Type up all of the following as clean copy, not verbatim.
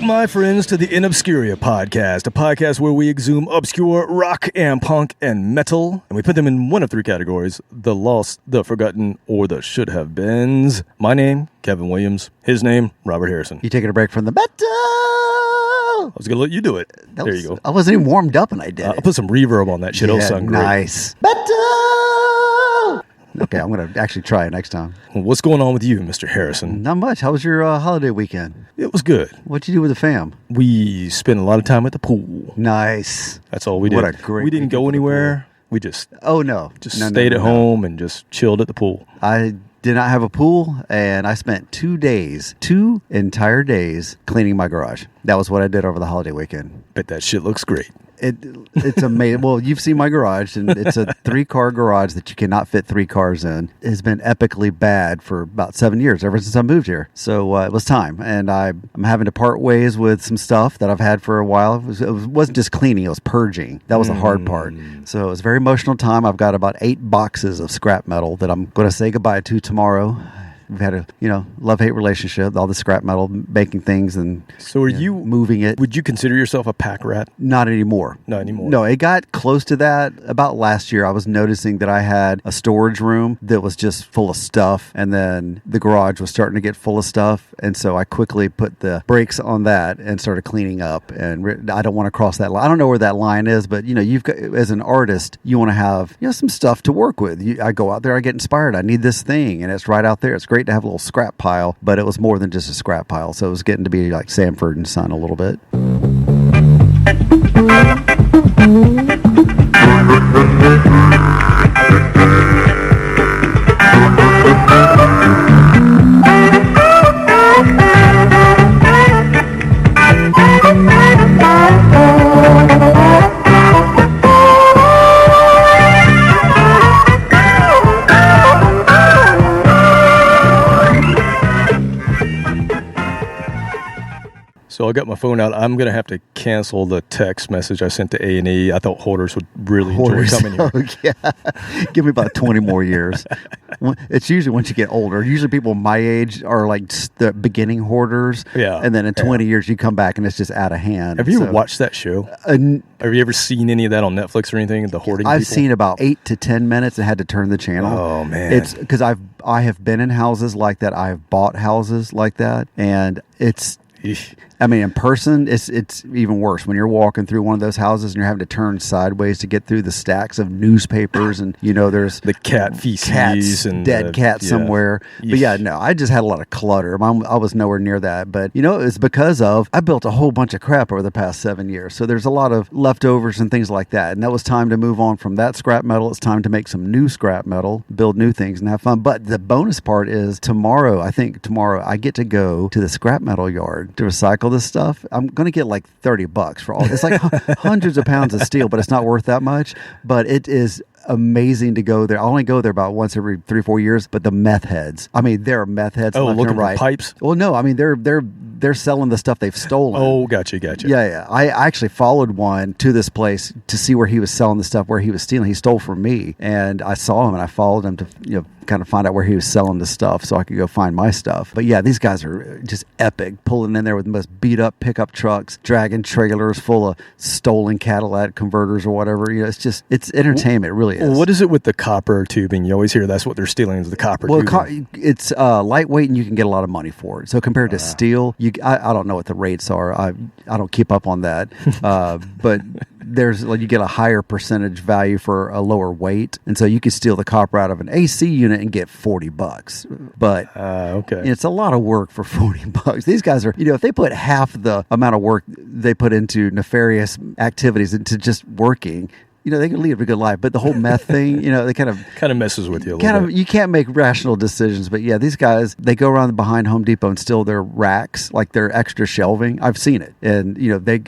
My friends, to the InObscuria podcast, a podcast where we exhume obscure rock and punk and metal, and we put them in one of three categories: the lost, the forgotten, or the should have beens. My name, Kevin Williams. His name, Robert Harrison. You taking a break from the metal? I was gonna let you do it. There you go. I wasn't even warmed up, and I did. I'll put some reverb on that shit. It'll sound great. Nice. Metal. Okay, I'm going to actually try it next time. Well, what's going on with you, Mr. Harrison? Not much. How was your holiday weekend? It was good. What'd you do with the fam? We spent a lot of time at the pool. Nice. That's all we did. What a great We didn't go anywhere. We just stayed at home and just chilled at the pool. I did not have a pool, and I spent 2 entire days cleaning my garage. That was what I did over the holiday weekend. Bet that shit looks great. It's amazing. Well, you've seen my garage, and it's a 3-car garage that you cannot fit 3 cars in. It has been epically bad for about 7 years, ever since I moved here. So it was time, and I'm having to part ways with some stuff that I've had for a while. It wasn't just cleaning, it was purging. That was the hard part. So it was a very emotional time. I've got about 8 boxes of scrap metal that I'm going to say goodbye to tomorrow. We've had a, love-hate relationship, all the scrap metal, making things and so are you moving it. Would you consider yourself a pack rat? Not anymore. Not anymore. No, it got close to that. About last year, I was noticing that I had a storage room that was just full of stuff, and then the garage was starting to get full of stuff, and so I quickly put the brakes on that and started cleaning up, and I don't want to cross that line. I don't know where that line is, but, you've got, as an artist, you want to have, some stuff to work with. I go out there, I get inspired. I need this thing, and it's right out there. It's great to have a little scrap pile, but it was more than just a scrap pile, so it was getting to be like Sanford and Son a little bit. So I got my phone out. I'm going to have to cancel the text message I sent to A&E. I thought hoarders would really enjoy coming here. Oh, yeah. Give me about 20 more years. It's usually once you get older. Usually people my age are like the beginning hoarders. Yeah. And then in 20 years you come back and it's just out of hand. Have you ever watched that show? Have you ever seen any of that on Netflix or anything? The hoarding I've people? seen about 8 to 10 minutes and had to turn the channel. Oh, man. It's because I have been in houses like that. I have bought houses like that. And it's... I mean, in person, it's even worse. When you're walking through one of those houses and you're having to turn sideways to get through the stacks of newspapers, and there's the cat feces cats, and dead cats somewhere. But yeah, no, I just had a lot of clutter. I was nowhere near that. But it's because I built a whole bunch of crap over the past 7 years. So there's a lot of leftovers and things like that. And that was time to move on from that scrap metal. It's time to make some new scrap metal, build new things, and have fun. But the bonus part is tomorrow I get to go to the scrap metal yard to recycle this stuff. I'm going to get like $30 for all. It's like hundreds of pounds of steel, but it's not worth that much. But it is amazing to go there. I only go there about once every 3-4 years, but the meth heads. I mean, there are meth heads left and right. For pipes? Well, no, I mean, they're selling the stuff they've stolen. Oh, gotcha. Yeah. I actually followed one to this place to see where he was selling the stuff, where he was stealing. He stole from me, and I saw him, and I followed him to, kind of find out where he was selling the stuff so I could go find my stuff. But yeah, these guys are just epic, pulling in there with the most beat up pickup trucks, dragging trailers full of stolen Cadillac converters or whatever. It's entertainment. It really is. Well, what is it with the copper tubing? You always hear that's what they're stealing is the copper tubing. It's lightweight, and you can get a lot of money for it. So compared to steel, I don't know what the rates are. I don't keep up on that. But you get a higher percentage value for a lower weight, and so you can steal the copper out of an AC unit and get $40. But okay, it's a lot of work for $40. These guys are, if they put half the amount of work they put into nefarious activities into just working, they can lead a good life, but the whole meth thing, they kind of messes with you a little bit. You can't make rational decisions. But yeah, these guys, they go around behind Home Depot and steal their racks, like their extra shelving. I've seen it. And,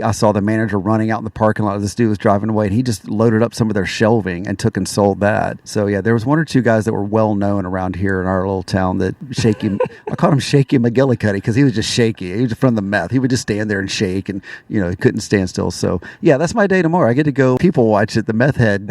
I saw the manager running out in the parking lot. This dude was driving away, and he just loaded up some of their shelving and took and sold that. So yeah, there was one or two guys that were well known around here in our little town that Shaky, I called him Shaky McGillicuddy because he was just shaky. He was from the meth. He would just stand there and shake, and, he couldn't stand still. So yeah, that's my day tomorrow. I get to go people watch at the Meth Head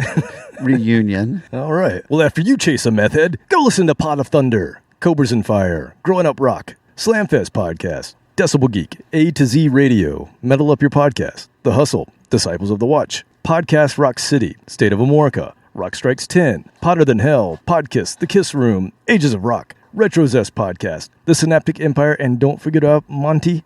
reunion. All right. Well, after you chase a meth head, go listen to Pot of Thunder, Cobras and Fire, Growing Up Rock, Slamfest Podcast, Decibel Geek, A to Z Radio, Metal Up Your Podcast, The Hustle, Disciples of the Watch, Podcast Rock City, State of Amorica, Rock Strikes 10, Potter Than Hell, Podkiss, The Kiss Room, Ages of Rock, Retro Zest Podcast, The Synaptic Empire, and don't forget about Monty's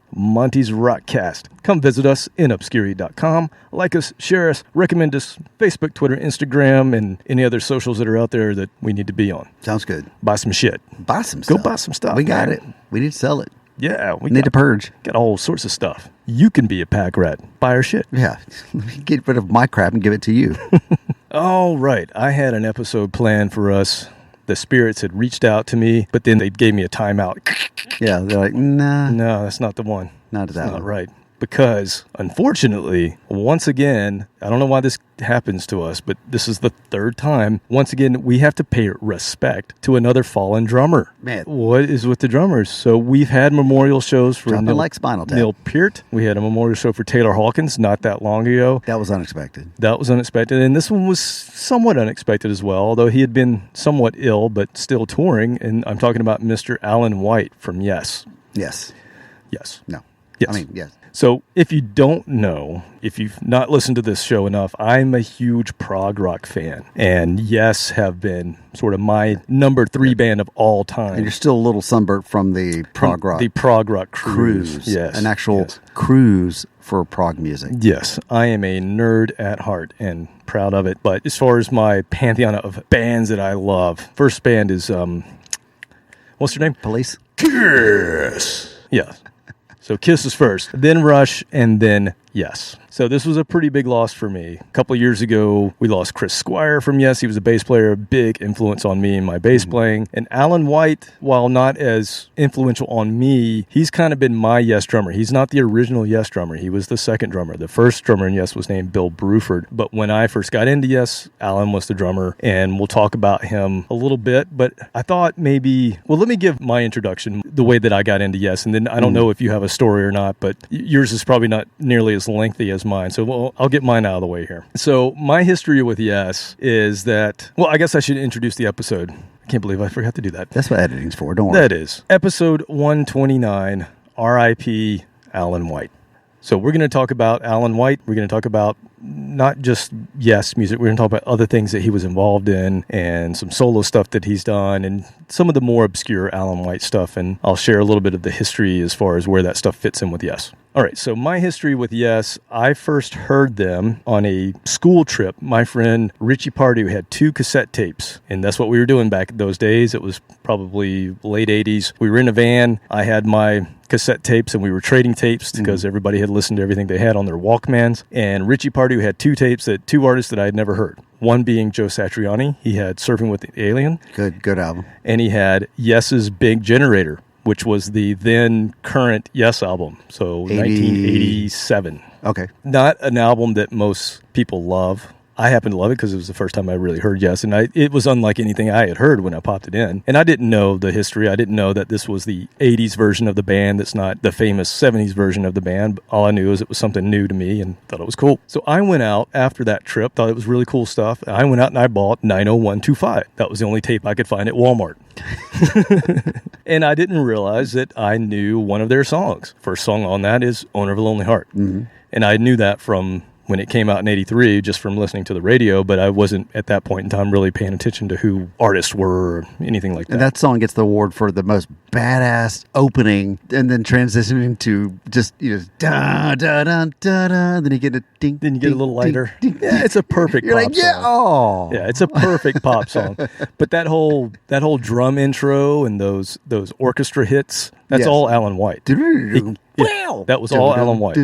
Rockcast. Come visit us, InObscuria.com. Like us, share us, recommend us, Facebook, Twitter, Instagram, and any other socials that are out there that we need to be on. Sounds good. Buy some shit. Buy some stuff. Go buy some stuff. We got it. We need to sell it. Yeah. We need to purge. Got all sorts of stuff. You can be a pack rat. Buy our shit. Yeah. Let me get rid of my crap and give it to you. All right. I had an episode planned for us. The spirits had reached out to me, but then they gave me a timeout. Yeah, they're like, nah. No, that's not the one. Not that one. Not right. Because, unfortunately, once again, I don't know why this happens to us, but this is the third time. Once again, we have to pay respect to another fallen drummer. Man. What is with the drummers? So we've had memorial shows for Neil Peart. We had a memorial show for Taylor Hawkins not that long ago. That was unexpected. And this one was somewhat unexpected as well, although he had been somewhat ill, but still touring. And I'm talking about Mr. Alan White from Yes. Yes. Yes. No. Yes. I mean, yes. So if you don't know, if you've not listened to this show enough, I'm a huge prog rock fan. And Yes have been sort of my number 3 band of all time. And you're still a little sunburnt from the prog rock. The prog rock cruise. Yes. An actual cruise for prog music. Yes. I am a nerd at heart and proud of it. But as far as my pantheon of bands that I love, first band is, what's their name? Police? Kiss. Yes. So Kiss is first, then Rush, and then Yes. So this was a pretty big loss for me. A couple of years ago, we lost Chris Squire from Yes. He was a bass player, a big influence on me in my bass playing. And Alan White, while not as influential on me, he's kind of been my Yes drummer. He's not the original Yes drummer. He was the second drummer. The first drummer in Yes was named Bill Bruford. But when I first got into Yes, Alan was the drummer, and we'll talk about him a little bit. But I thought maybe, well, let me give my introduction, the way that I got into Yes. And then I don't know if you have a story or not, but yours is probably not nearly as lengthy as mine. So I'll get mine out of the way here. So my history with Yes is that, well, I guess I should introduce the episode. I can't believe I forgot to do that. That's what editing's for. Don't worry. That is. Episode 129, R.I.P. Alan White. So we're going to talk about Alan White. We're going to talk about not just Yes music. We're going to talk about other things that he was involved in and some solo stuff that he's done and some of the more obscure Alan White stuff. And I'll share a little bit of the history as far as where that stuff fits in with Yes. All right, so my history with Yes, I first heard them on a school trip. My friend Richie Pardue had 2 cassette tapes, and that's what we were doing back in those days. It was probably late 80s. We were in a van. I had my cassette tapes, and we were trading tapes because everybody had listened to everything they had on their Walkmans. And Richie Pardue had 2 tapes that 2 artists that I had never heard. One being Joe Satriani. He had Surfing with the Alien. Good album. And he had Yes's Big Generator, which was the then current Yes album. So 1987. Okay. Not an album that most people love. I happen to love it because it was the first time I really heard Yes, and it was unlike anything I had heard when I popped it in. And I didn't know the history. I didn't know that this was the 80s version of the band that's not the famous 70s version of the band. All I knew is it was something new to me and thought it was cool. So I went out after that trip, thought it was really cool stuff. I went out and I bought 90125. That was the only tape I could find at Walmart. And I didn't realize that I knew one of their songs. First song on that is Owner of a Lonely Heart. Mm-hmm. And I knew that from when it came out in 83, just from listening to the radio, but I wasn't at that point in time really paying attention to who artists were or anything like that. And that song gets the award for the most badass opening and then transitioning to just, da, da, da, da, da, then you get a ding. Then you get ding, a little lighter. Ding, ding, yeah, it's a perfect You're pop like, yeah, song. oh. Yeah, it's a perfect pop song. But that whole drum intro and those orchestra hits, that's all Alan White. Yeah, that was all Alan White.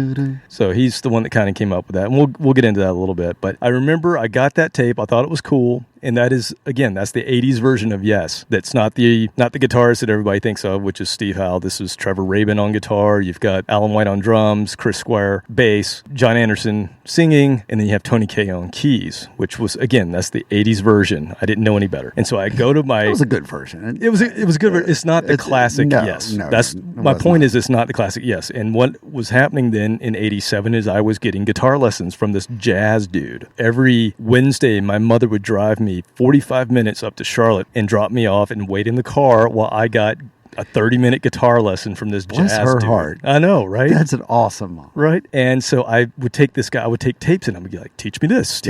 So he's the one that kind of came up with that. And we'll get into that a little bit. But I remember I got that tape. I thought it was cool. And that is, again, that's the 80s version of Yes. That's not the guitarist that everybody thinks of, which is Steve Howe. This is Trevor Rabin on guitar. You've got Alan White on drums, Chris Squire bass, John Anderson singing, and then you have Tony Kaye on keys, which was, again, that's the 80s version. I didn't know any better. And so I go to my... It was a good version. It was a good version. It's not the classic Yes. No, that's my point is it's not the classic Yes. And what was happening then in 87 is I was getting guitar lessons from this jazz dude. Every Wednesday, my mother would drive me 45 minutes up to Charlotte and drop me off and wait in the car while I got a 30-minute guitar lesson from this Bless jazz her dude. heart. I know, right? That's an awesome mom. Right? And so I would take this guy, I would take tapes and I would be like, teach me this.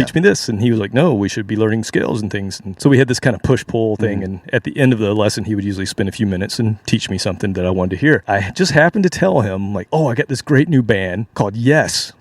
And he was like, no, we should be learning scales and things. And so we had this kind of push-pull thing. And at the end of the lesson, he would usually spend a few minutes and teach me something that I wanted to hear. I just happened to tell him, like, oh, I got this great new band called Yes.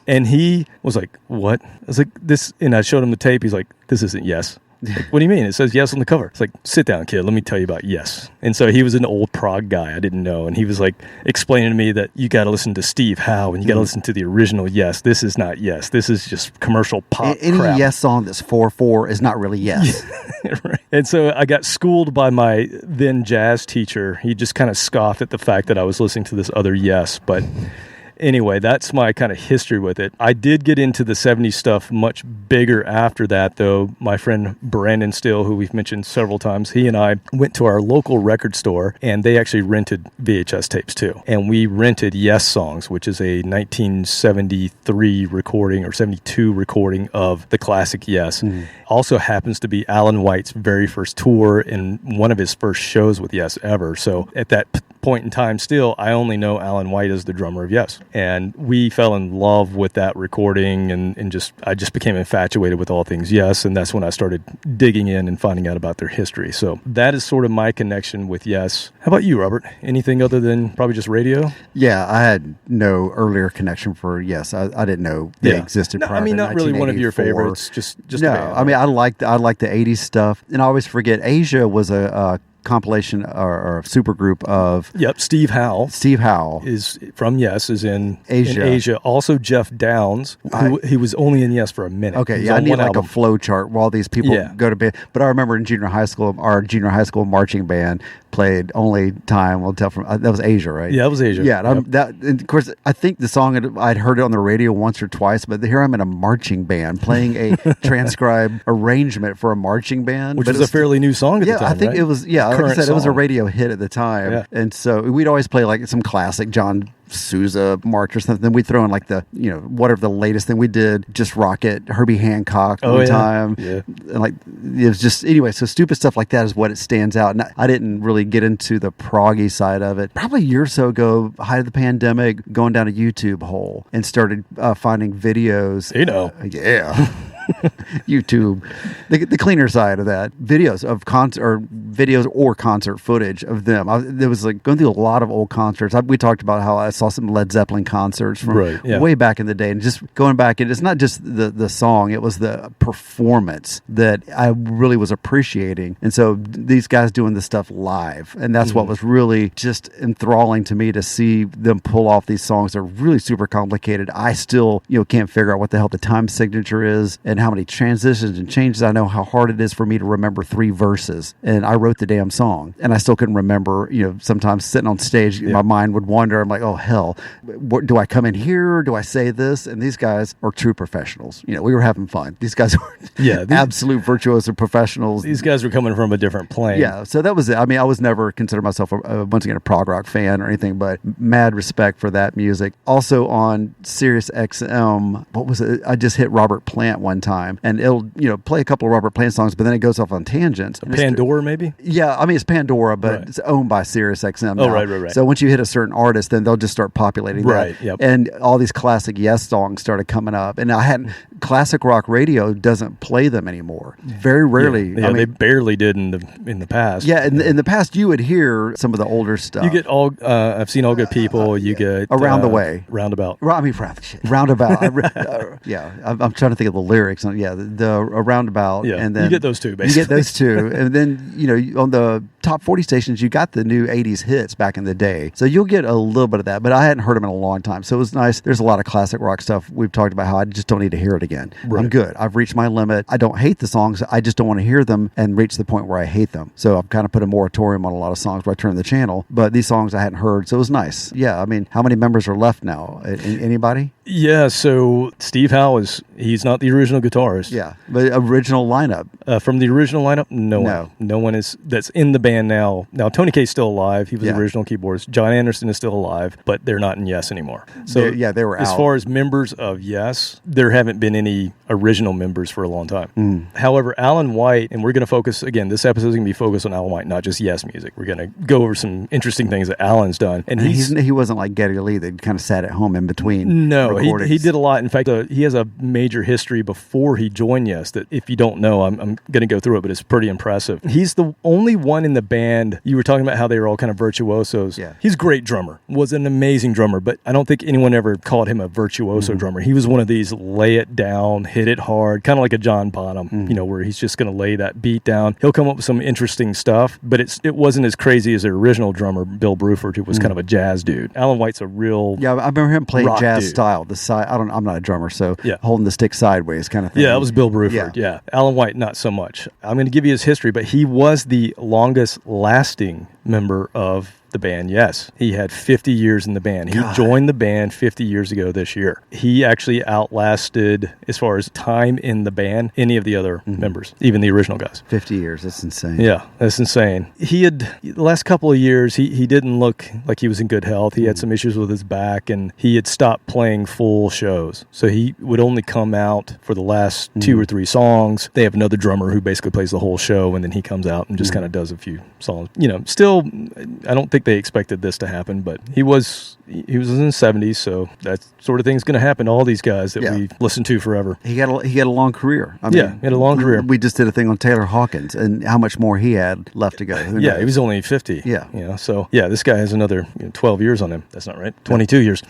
And he was like, what? I was like, this, and I showed him the tape. He's like, this isn't Yes. Like, what do you mean? It says Yes on the cover. It's like, sit down, kid. Let me tell you about Yes. And so he was an old prog guy I didn't know. And he was like explaining to me that you got to listen to Steve Howe and you got to listen to the original Yes. This is not Yes. This is just commercial pop Any crap. Yes song that's 4/4 is not really Yes. Right. And so I got schooled by my then jazz teacher. He just kind of scoffed at the fact that I was listening to this other Yes. But anyway, that's my kind of history with it. I did get into the 70s stuff much bigger after that, though. My friend Brandon Still, who we've mentioned several times, he and I went to our local record store, and they actually rented VHS tapes, too. And we rented Yes Songs, which is a 1973 recording or 72 recording of the classic Yes. Also happens to be Alan White's very first tour and one of his first shows with Yes ever. So at that point in time still, I only know Alan White as the drummer of Yes. And we fell in love with that recording and I just became infatuated with all things Yes. And that's when I started digging in and finding out about their history. So that is sort of my connection with Yes. How about you, Robert? Anything other than probably just radio? Yeah, I had no earlier connection for Yes. I didn't know they existed prior to 1984. I mean, not really one of your favorites, just no, a band. I mean, I like the 80s stuff. And I always forget, Asia was a compilation or a supergroup of... Yep, Steve Howe. Steve Howe. Is from Yes, is in Asia. In Asia. Also Jeff Downs, who he was only in Yes for a minute. Okay, yeah, I need like a flow chart while these people go to bed. But I remember in junior high school, our junior high school marching band played Only Time Will Tell from... that was Asia, right? Yeah, that was Asia. Yeah, and of course, I think the song, I'd heard it on the radio once or twice, but here I'm in a marching band playing a transcribed arrangement for a marching band. Which was a fairly new song at the time, I think right? it was, like I said, it was a radio hit at the time. Yeah. And so we'd always play like some classic John Sousa march or something. Then we'd throw in like the, whatever the latest thing we did, Just Rocket, Herbie Hancock one time. Yeah. And like, it was just, anyway, so stupid stuff like that is what it stands out. And I didn't really get into the proggy side of it. Probably a year or so ago, height of the pandemic, going down a YouTube hole and started finding videos. Yeah. YouTube, the cleaner side of that, videos of videos or concert footage of them. There was like going through a lot of old concerts. We talked about how I saw some Led Zeppelin concerts from way back in the day, and just going back, and it's not just the song, it was the performance that I really was appreciating. And so these guys doing this stuff live, and that's what was really just enthralling to me, to see them pull off these songs that are really super complicated. I still can't figure out what the hell the time signature is and how many transitions and changes. I know how hard it is for me to remember 3 verses, and I wrote the damn song and I still couldn't remember. Sometimes sitting on stage, my mind would wander. I'm like, oh hell, do I come in here? Do I say this? And these guys are true professionals. We were having fun. These guys were absolute virtuoso professionals. These guys were coming from a different plane. Yeah, so that was it. I mean, I was never considered myself once again a prog rock fan or anything, but mad respect for that music. Also on Sirius XM, what was it? I just hit Robert Plant one time, and it'll play a couple of Robert Plant songs, but then it goes off on tangents. Pandora, maybe? Yeah, I mean it's Pandora, but it's owned by Sirius XM now. Oh, right. So once you hit a certain artist, then they'll just start populating that. Right, yep. And all these classic Yes songs started coming up, and I hadn't, classic rock radio doesn't play them anymore. Very rarely. Yeah, they barely did in the past. Yeah, in the past, you would hear some of the older stuff. You get I've seen All Good People. You get Around the Way, Roundabout. Roundabout. I'm trying to think of the lyrics. Yeah, the Roundabout. Yeah, and then you get those two. Basically, you get those two, and then on the top 40 stations, you got the new 80s hits back in the day. So you'll get a little bit of that, but I hadn't heard them in a long time. So it was nice. There's a lot of classic rock stuff. We've talked about how I just don't need to hear it again. Right. I'm good. I've reached my limit. I don't hate the songs. I just don't want to hear them and reach the point where I hate them. So I've kind of put a moratorium on a lot of songs where I turn the channel, but these songs I hadn't heard. So it was nice. Yeah. I mean, how many members are left now? Anybody? Yeah. So Steve Howe he's not the original guitarist. Yeah. But original lineup. From the original lineup, no one is that's in the band now. Now Tony Kaye's still alive. He was the original keyboardist. John Anderson is still alive, but they're not in Yes anymore. So they were out. As far as members of Yes, there haven't been any original members for a long time. However, Alan White, and we're going to focus again. This episode is going to be focused on Alan White, not just Yes music. We're going to go over some interesting things that Alan's done, and he wasn't like Geddy Lee that kind of sat at home in between. No, he did a lot. In fact, he has a major history before he joined Yes that if you don't know, I'm going to go through it, but it's pretty impressive. He's the only one in the band. You were talking about how they were all kind of virtuosos. Yeah. He's a great drummer, was an amazing drummer, but I don't think anyone ever called him a virtuoso drummer. He was one of these lay it down, hit it hard, kind of like a John Bonham, where he's just going to lay that beat down. He'll come up with some interesting stuff, but it wasn't as crazy as their original drummer, Bill Bruford, who was kind of a jazz dude. Alan White's a real I remember him playing jazz dude. Style. The side, I'm not a drummer, so holding the stick sideways kind of thing. Yeah, that was Bill Bruford. Yeah. Alan White, not so much. I'm going to give you his history, but he was the longest lasting member of the band. Yes, he had 50 years in the band. He joined the band 50 years ago this year. He actually outlasted, as far as time in the band, any of the other members, even the original guys. 50 years, that's insane. Yeah, that's insane. He had, the last couple of years, he didn't look like he was in good health. He had some issues with his back, and he had stopped playing full shows. So he would only come out for the last 2 or 3 songs. They have another drummer who basically plays the whole show, and then he comes out and just kind of does a few songs. Still, I don't think they expected this to happen, but he was in his 70s, so that sort of thing's going to happen to all these guys that we listened to forever. He had a long career. He had a long career. We just did a thing on Taylor Hawkins and how much more he had left to go. He was only 50. Yeah. So this guy has another 12 years on him. That's not right. 22 years.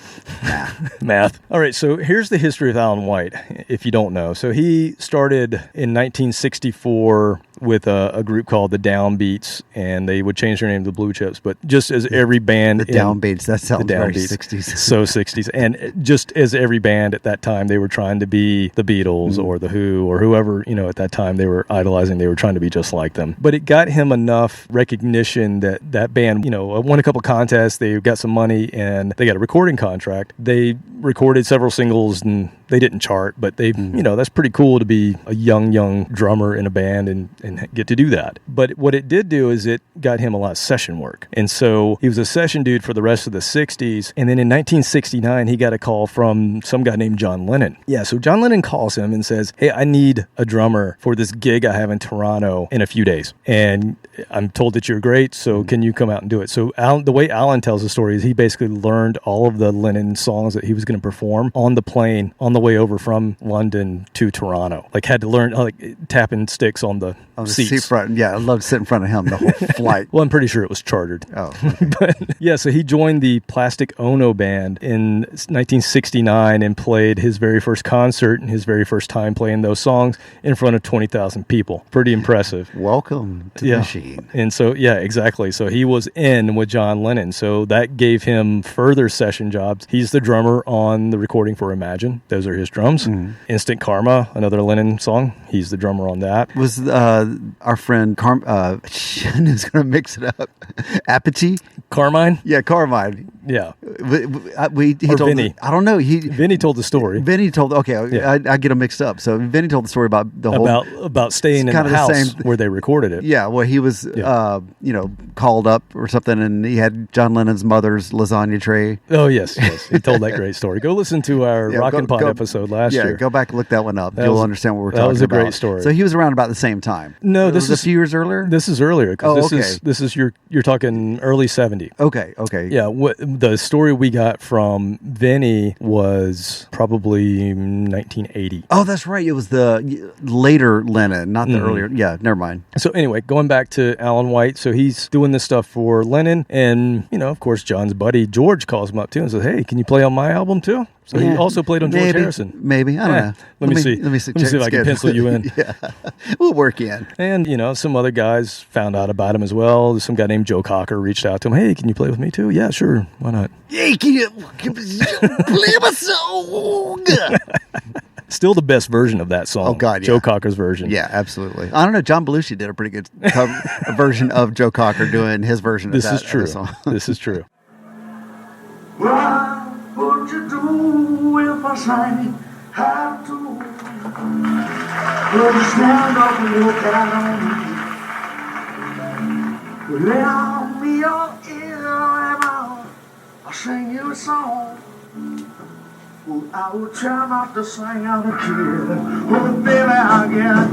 Math. All right, so here's the history of Alan White, if you don't know. So he started in 1964 with a group called the Downbeats, and they would change their name to the Blue Chips. But just as every band... The Downbeats, that sounds very 60s. So 60s. And just as every band at that time, they were trying to be the Beatles or the Who or whoever, at that time they were idolizing. They were trying to be just like them. But it got him enough recognition that band, won a couple contests. They got some money, and they got a recording contract. They recorded several singles, and they didn't chart, but they, that's pretty cool to be a young drummer in a band and get to do that. But what it did do is it got him a lot of session work. And so he was a session dude for the rest of the 60s. And then in 1969, he got a call from some guy named John Lennon. Yeah, so John Lennon calls him and says, hey, I need a drummer for this gig I have in Toronto in a few days. And I'm told that you're great, so can you come out and do it? So the way Alan tells the story is he basically learned all of the Lennon songs that he was going to perform on the plane on the way over from London to Toronto. Like, had to learn, tapping sticks on the seats. Seat front. Yeah, I loved to sit in front of him the whole flight. Well, I'm pretty sure it was chartered. Oh. Okay. But so he joined the Plastic Ono Band in 1969 and played his very first concert and his very first time playing those songs in front of 20,000 people. Pretty impressive. Welcome to the machine. And so, exactly. So he was in with John Lennon. So that gave him further session jobs. He's the drummer on the recording for Imagine. Those are his drums. Instant Karma, another Lennon song. He's the drummer on that. Was our friend who's going to mix it up? Apathy? Carmine? Yeah, Carmine. Yeah. He told Vinny. I don't know. Vinny told the story. Vinny told, I get them mixed up. So Vinny told the story about the whole... About staying in the house where they recorded it. Yeah, well, he was, called up or something, and he had John Lennon's mother's lasagna tray. Oh, yes. He told that great story. Go listen to our Rockin' Pod episode last year. Yeah, go back and look that one up. You'll understand what we're talking about. That was a great story. So he was around about the same time. No, this is a few years earlier? This is earlier. This is you're talking early 70s. Okay. Yeah, The story we got from Vinny was probably 1980. Oh, that's right. It was the later Lennon, not the earlier. Yeah, never mind. So anyway, going back to Alan White, so he's doing this stuff for Lennon, and of course, John's buddy George calls him up too and says, "Hey, can you play on my album too?" So he also played on George Harrison. Maybe. I don't know. Let me see. Let me see if I can pencil you in. Yeah, we'll work you in. And some other guys found out about him as well. Some guy named Joe Cocker reached out to him. Hey, can you play with me too? Yeah, sure. Why not? Hey, can you play my song? Still the best version of that song. Oh, God, yeah. Joe Cocker's version. Yeah, absolutely. I don't know. John Belushi did a pretty good version of Joe Cocker doing his version of that. This is true. Song. This is true. What would you do if I sang have to? Would you stand up and look out on me? Lend me your ear and I'll sing you a song. Well, I will try not to sing out of kid. Oh, baby, I get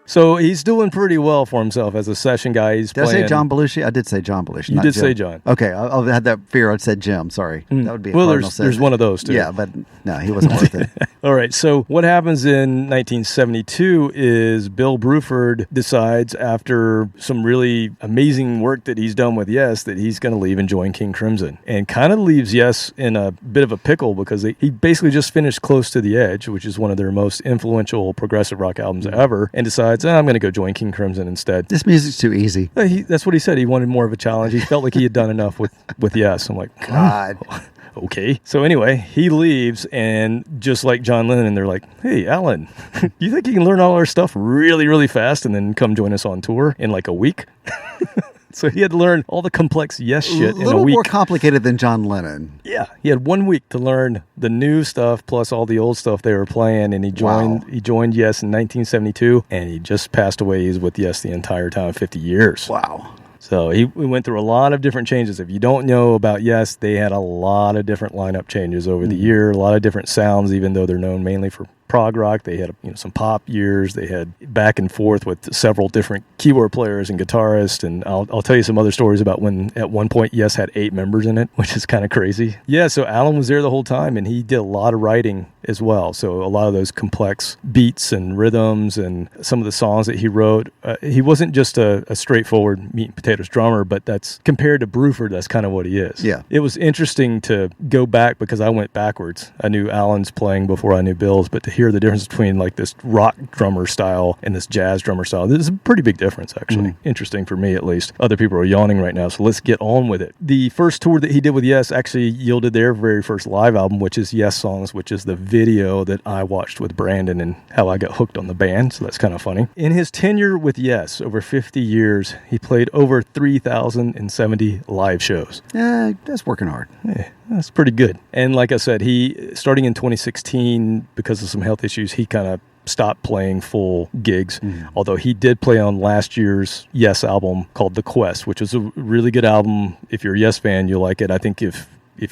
So he's doing pretty well for himself as a session guy. Did I say John Belushi? I did say John Belushi. You did Jim. Say John. Okay, I had that fear. I'd said Jim. Sorry, that would be a cardinal sin. There's one of those too. Yeah, but no, he wasn't worth it. All right. So what happens in 1972 is Bill Bruford decides, after some really amazing work that he's done with Yes, that he's going to leave and join King Crimson, and kind of leaves Yes in a bit of a pickle because he basically just finished Close to the Edge, which is one of their most influential progressive rock albums ever, and decides, I'm going to go join King Crimson instead. This music's too easy. That's what he said. He wanted more of a challenge. He felt like he had done enough with Yes. I'm like, God. Okay. So anyway, he leaves, and just like John Lennon, they're like, hey, Alan, you think you can learn all our stuff really, really fast and then come join us on tour in like a week? So he had to learn all the complex Yes shit in a week. A little more complicated than John Lennon. Yeah. He had 1 week to learn the new stuff plus all the old stuff they were playing, and he joined Yes in 1972, and he just passed away. He's with Yes the entire time, 50 years. Wow. So we went through a lot of different changes. If you don't know about Yes, they had a lot of different lineup changes over the year, a lot of different sounds, even though they're known mainly for prog rock. They had some pop years. They had back and forth with several different keyboard players and guitarists. And I'll tell you some other stories about when at one point Yes had 8 members in it, which is kind of crazy. Yeah, so Alan was there the whole time, and he did a lot of writing as well. So a lot of those complex beats and rhythms and some of the songs that he wrote. He wasn't just a straightforward meat and potatoes drummer, but that's compared to Bruford, that's kind of what he is. Yeah. It was interesting to go back because I went backwards. I knew Alan's playing before I knew Bill's, but to hear the difference between like this rock drummer style and this jazz drummer style, this is a pretty big difference, actually. Interesting for me, at least. Other people are yawning right now, so let's get on with it. The first tour that he did with Yes actually yielded their very first live album, which is Yes Songs, which is the video that I watched with Brandon and how I got hooked on the band, so that's kind of funny. In his tenure with Yes, over 50 years, he played over 3,070 live shows. That's working hard. Yeah, that's pretty good. And like I said, he, starting in 2016, because of some health issues, he kind of stopped playing full gigs, although he did play on last year's Yes album called The Quest, which was a really good album. If you're a Yes fan, you'll like it. I think if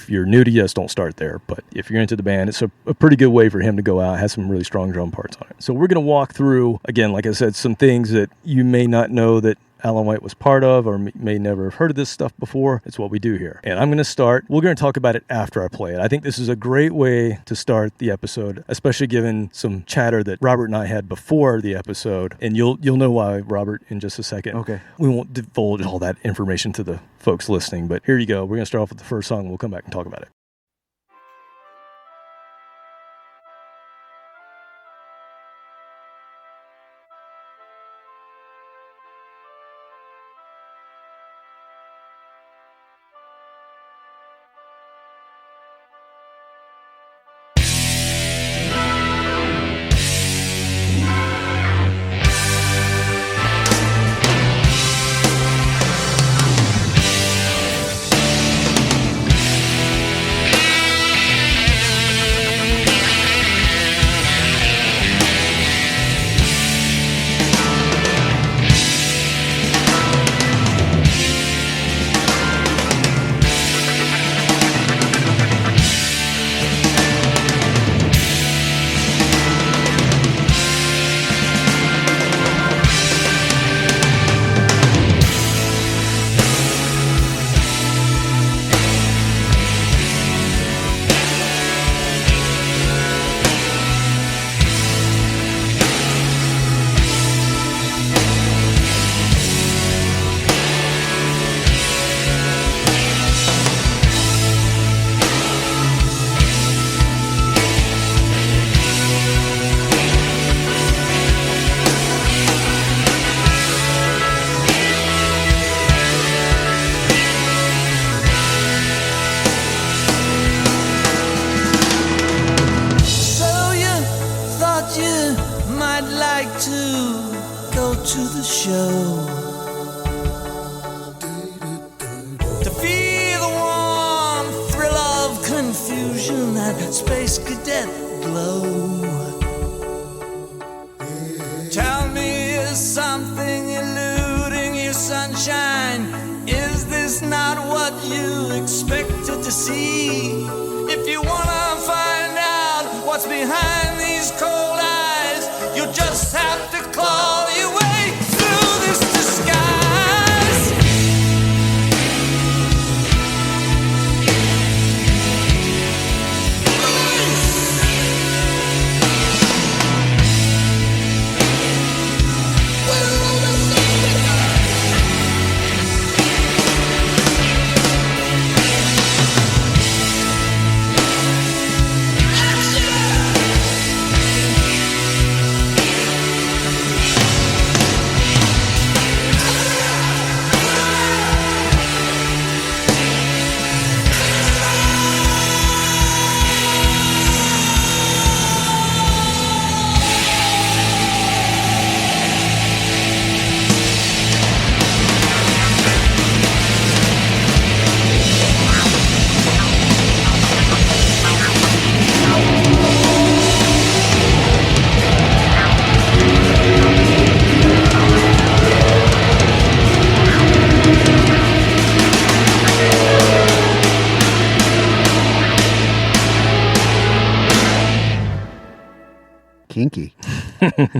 you're new to Yes, don't start there. But if you're into the band, it's a pretty good way for him to go out. It has some really strong drum parts on it. So we're going to walk through, again, like I said, some things that you may not know that Alan White was part of or may never have heard of this stuff before. It's what we do here. And I'm going to start. We're going to talk about it after I play it. I think this is a great way to start the episode, especially given some chatter that Robert and I had before the episode. And you'll know why, Robert, in just a second. Okay. We won't divulge all that information to the folks listening, but here you go. We're going to start off with the first song. We'll come back and talk about it. to the show. To feel the warm thrill of confusion, that space cadet glow. Tell me, is something eluding you, sunshine? Is this not what you expected to see? If you wanna find out what's behind these cold eyes, you'll just have to claw your way through this disguise. Kinky.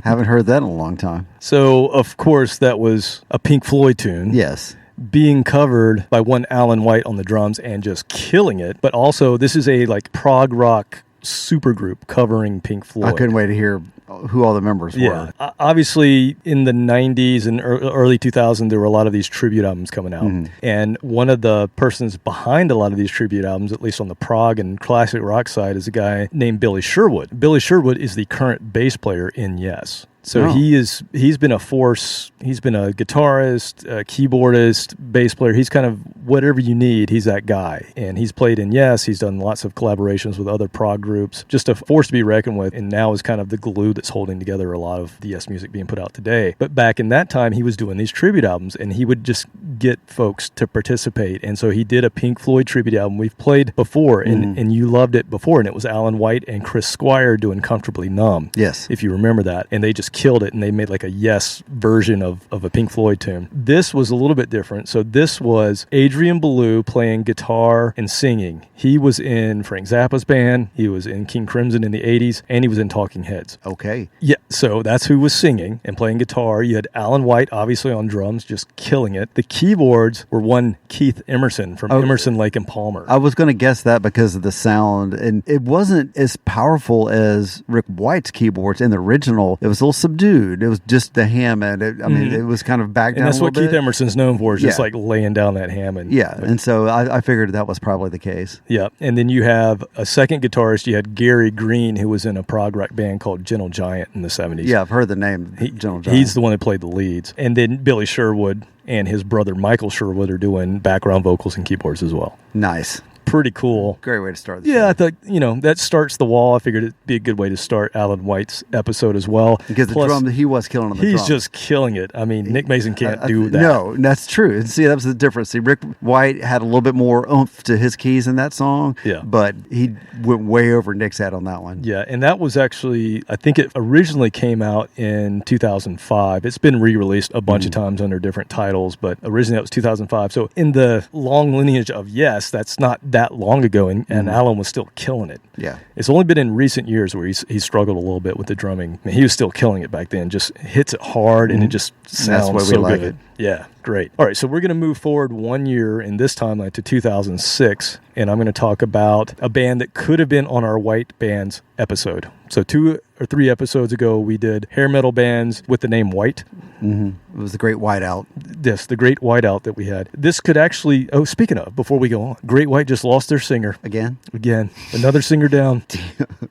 Haven't heard that in a long time. So, of course, that was a Pink Floyd tune. Yes. Being covered by one Alan White on the drums and just killing it. But also, this is a like prog rock supergroup covering Pink Floyd. I couldn't wait to hear who all the members were. Obviously, in the 90s and early 2000s, there were a lot of these tribute albums coming out. Mm-hmm. And one of the persons behind a lot of these tribute albums, at least on the prog and classic rock side, is a guy named Billy Sherwood. Billy Sherwood is the current bass player in Yes. So he's been a force. He's been a guitarist, a keyboardist, bass player. He's kind of whatever you need. He's that guy. And he's played in Yes. He's done lots of collaborations with other prog groups. Just a force to be reckoned with. And now is kind of the glue that's holding together a lot of the Yes music being put out today. But back in that time, he was doing these tribute albums, and he would just get folks to participate. And so he did a Pink Floyd tribute album we've played before, and you loved it before. And it was Alan White and Chris Squire doing Comfortably Numb. Yes. If you remember that. And they just killed it, and they made like a Yes version of a Pink Floyd tune. This was a little bit different. So this was Adrian Belew playing guitar and singing. He was in Frank Zappa's band, he was in King Crimson in the 80s, and he was in Talking Heads. Okay. Yeah, so that's who was singing and playing guitar. You had Alan White, obviously, on drums, just killing it. The keyboards were one Keith Emerson from Emerson, Lake and Palmer. I was going to guess that because of the sound, and it wasn't as powerful as Rick White's keyboards in the original. It was a little subdued. It was just the Hammond. I mean, it was kind of back down. And that's a what bit. Keith Emerson's known for, is just like laying down that Hammond. Yeah, and so I figured that was probably the case. Yeah, and then you have a second guitarist. You had Gary Green, who was in a prog rock band called Gentle Giant in the 70s. Yeah, I've heard the name Gentle Giant. He's the one that played the leads. And then Billy Sherwood and his brother Michael Sherwood are doing background vocals and keyboards as well. Nice. Pretty cool. Great way to start the show. Yeah, I thought, that starts the wall. I figured it'd be a good way to start Alan White's episode as well. Because the drum, he was killing on the drum. He's just killing it. I mean, Nick Mason can't do that. No, that's true. And see, that was the difference. See, Rick White had a little bit more oomph to his keys in that song. Yeah. But he went way over Nick's head on that one. Yeah, and that was actually, I think it originally came out in 2005. It's been re-released a bunch of times under different titles, but originally that was 2005. So in the long lineage of Yes, that's not that long ago, and Alan was still killing it. Yeah. It's only been in recent years where he's struggled a little bit with the drumming. I mean, he was still killing it back then. Just hits it hard, and it just sounds that's why we so like good. it. Yeah, great. All right, so we're going to move forward 1 year in this timeline to 2006, and I'm going to talk about a band that could have been on our White Bands episode. So 2 or 3 episodes ago, we did hair metal bands with the name White. Mm-hmm. It was the Great Whiteout. Yes, the Great Whiteout that we had. This could actually, speaking of, before we go on, Great White just lost their singer. Again. Another singer down.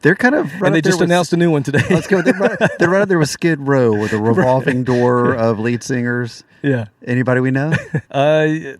They're kind of right. And they just announced a new one today. Let's go. They're right up there with Skid Row with a revolving door of lead singers. Yeah. Anybody we know? I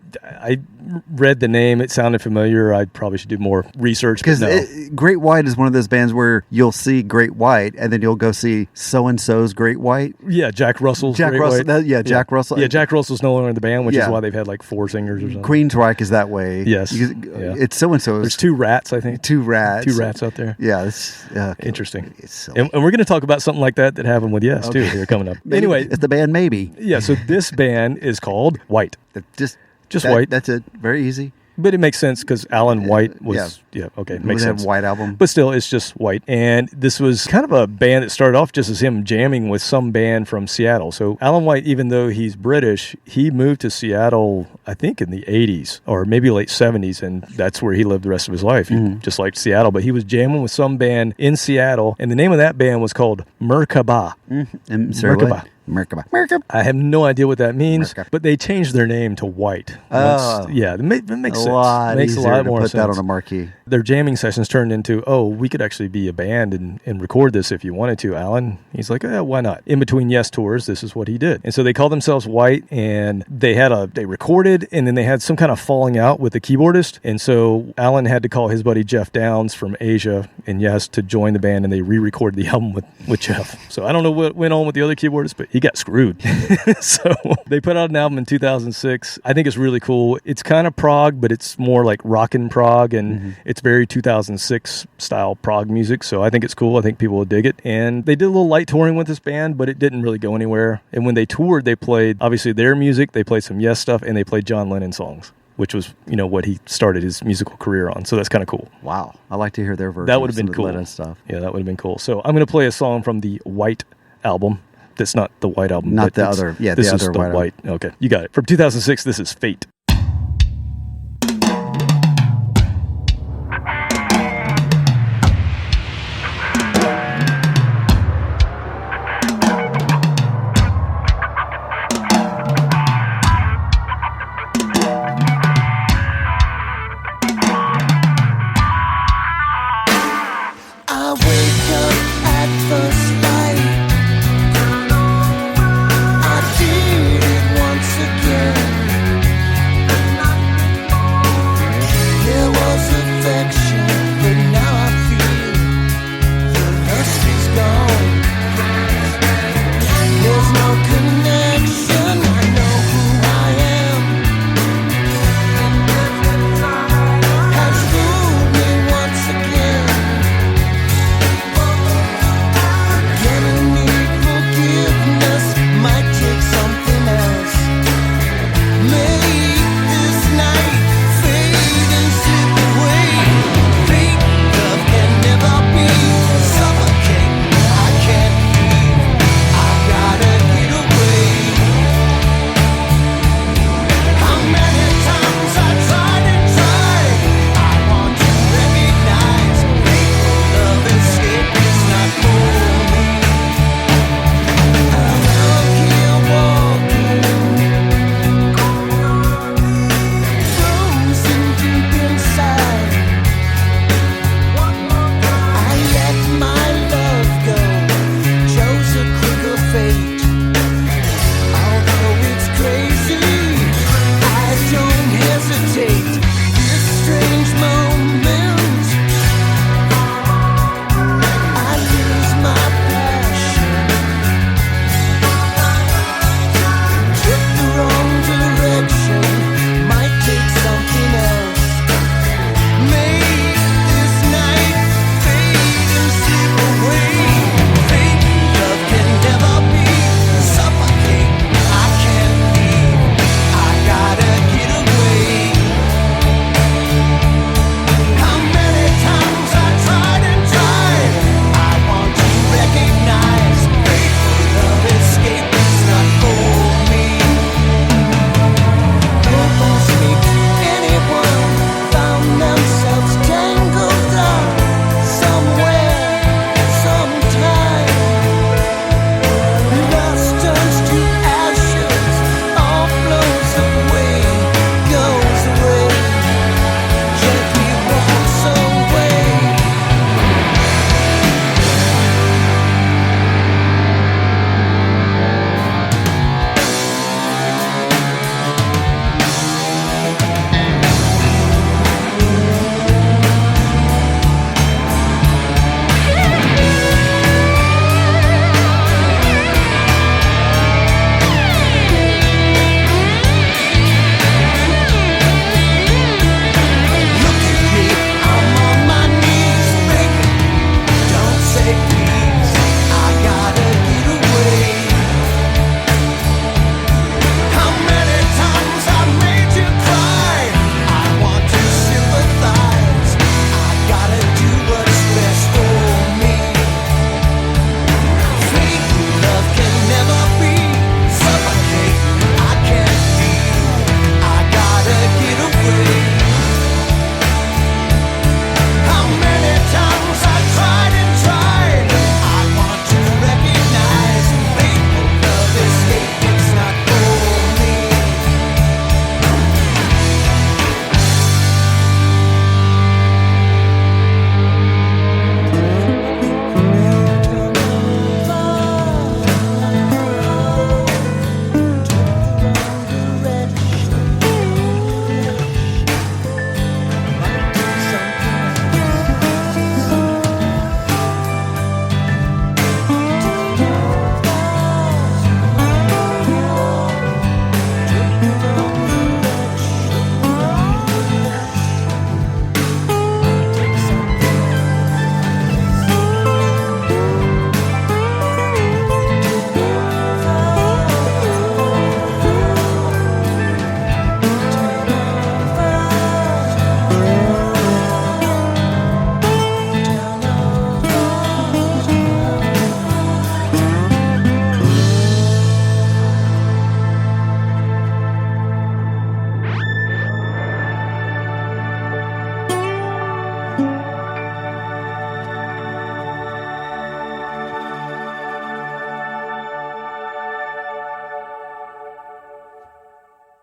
read the name. It sounded familiar. I probably should do more research. Because no. Great White is one of those bands where you'll see Great White, and then you'll go see so-and-so's Great White. Yeah, Jack Russell's Great Russell, White. Jack Russell. Yeah, Jack Russell's no longer in the band, which is Yeah. why they've had like 4 singers or something. Queensryche is that way. Yes. It's so-and-so's. There's 2 rats, I think. 2 rats. 2 rats out there. Yeah, it's Interesting. It's silly. And we're going to talk about something like that happened with Yes, too, here coming up. Maybe. Anyway. It's the band Maybe. Yeah, so this band is called White. Just White. That's it. Very easy. But it makes sense because Alan White was, okay, makes sense. White album. But still, it's just White. And this was kind of a band that started off just as him jamming with some band from Seattle. So Alan White, even though he's British, he moved to Seattle, I think in the 80s or maybe late 70s. And that's where he lived the rest of his life. He just liked Seattle. But he was jamming with some band in Seattle. And the name of that band was called Merkaba. Merkaba. Merkaba. I have no idea what that means, Merkaba. but they changed their name to White. It makes sense. Makes a lot more put sense. that on a marquee. Their jamming sessions turned into, we could actually be a band and record this if you wanted to, Alan. He's like, why not? In between Yes tours, this is what he did. And so they called themselves White, and they recorded, and then they had some kind of falling out with the keyboardist. And so Alan had to call his buddy Jeff Downs from Asia and Yes to join the band, and they re-recorded the album with Jeff. So I don't know what went on with the other keyboardist, but he got screwed. So they put out an album in 2006. I think it's really cool. It's kind of prog, but it's more like rockin' prog, and it's very 2006 style prog music. So I think it's cool. I think people will dig it. And they did a little light touring with this band, but it didn't really go anywhere. And when they toured, they played obviously their music, they played some Yes stuff, and they played John Lennon songs, which was, what he started his musical career on. So that's kind of cool. Wow. I like to hear their version. That would have been cool. Lennon stuff. Yeah, that would have been cool. So I'm going to play a song from the White album. That's not the White album. Not the other. Yeah, this the is other the White. Okay, you got it. From 2006, this is Fate. I wake up at first light. I did it once again.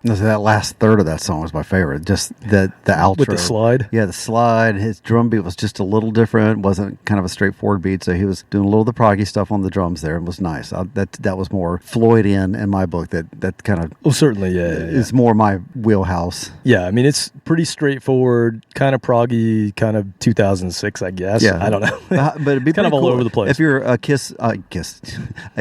No, so that last third of that song was my favorite. Just the outro. With the slide? Yeah, the slide. His drum beat was just a little different. Wasn't kind of a straightforward beat. So he was doing a little of the proggy stuff on the drums there. It was nice. That was more Floydian in my book. That kind of... Well, certainly, yeah. Is more my wheelhouse. Yeah, I mean, it's pretty straightforward, kind of proggy, kind of 2006, I guess. Yeah. I don't know. But it'd be kind of all cool. over the place. If you're a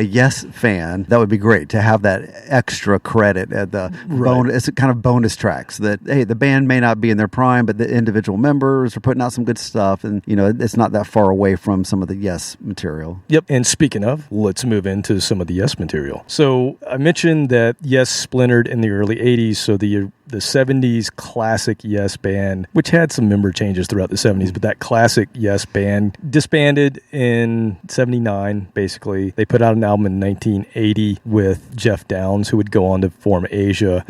Yes fan, that would be great to have that extra credit at the bonus. It's kind of bonus tracks that, hey, the band may not be in their prime, but the individual members are putting out some good stuff, and it's not that far away from some of the Yes material. Yep. And speaking of, let's move into some of the Yes material. So I mentioned that Yes splintered in the early 80s, so the 70s classic Yes band, which had some member changes throughout the 70s, but that classic Yes band disbanded in 79, basically. They put out an album in 1980 with Jeff Downs, who would go on to form Asia,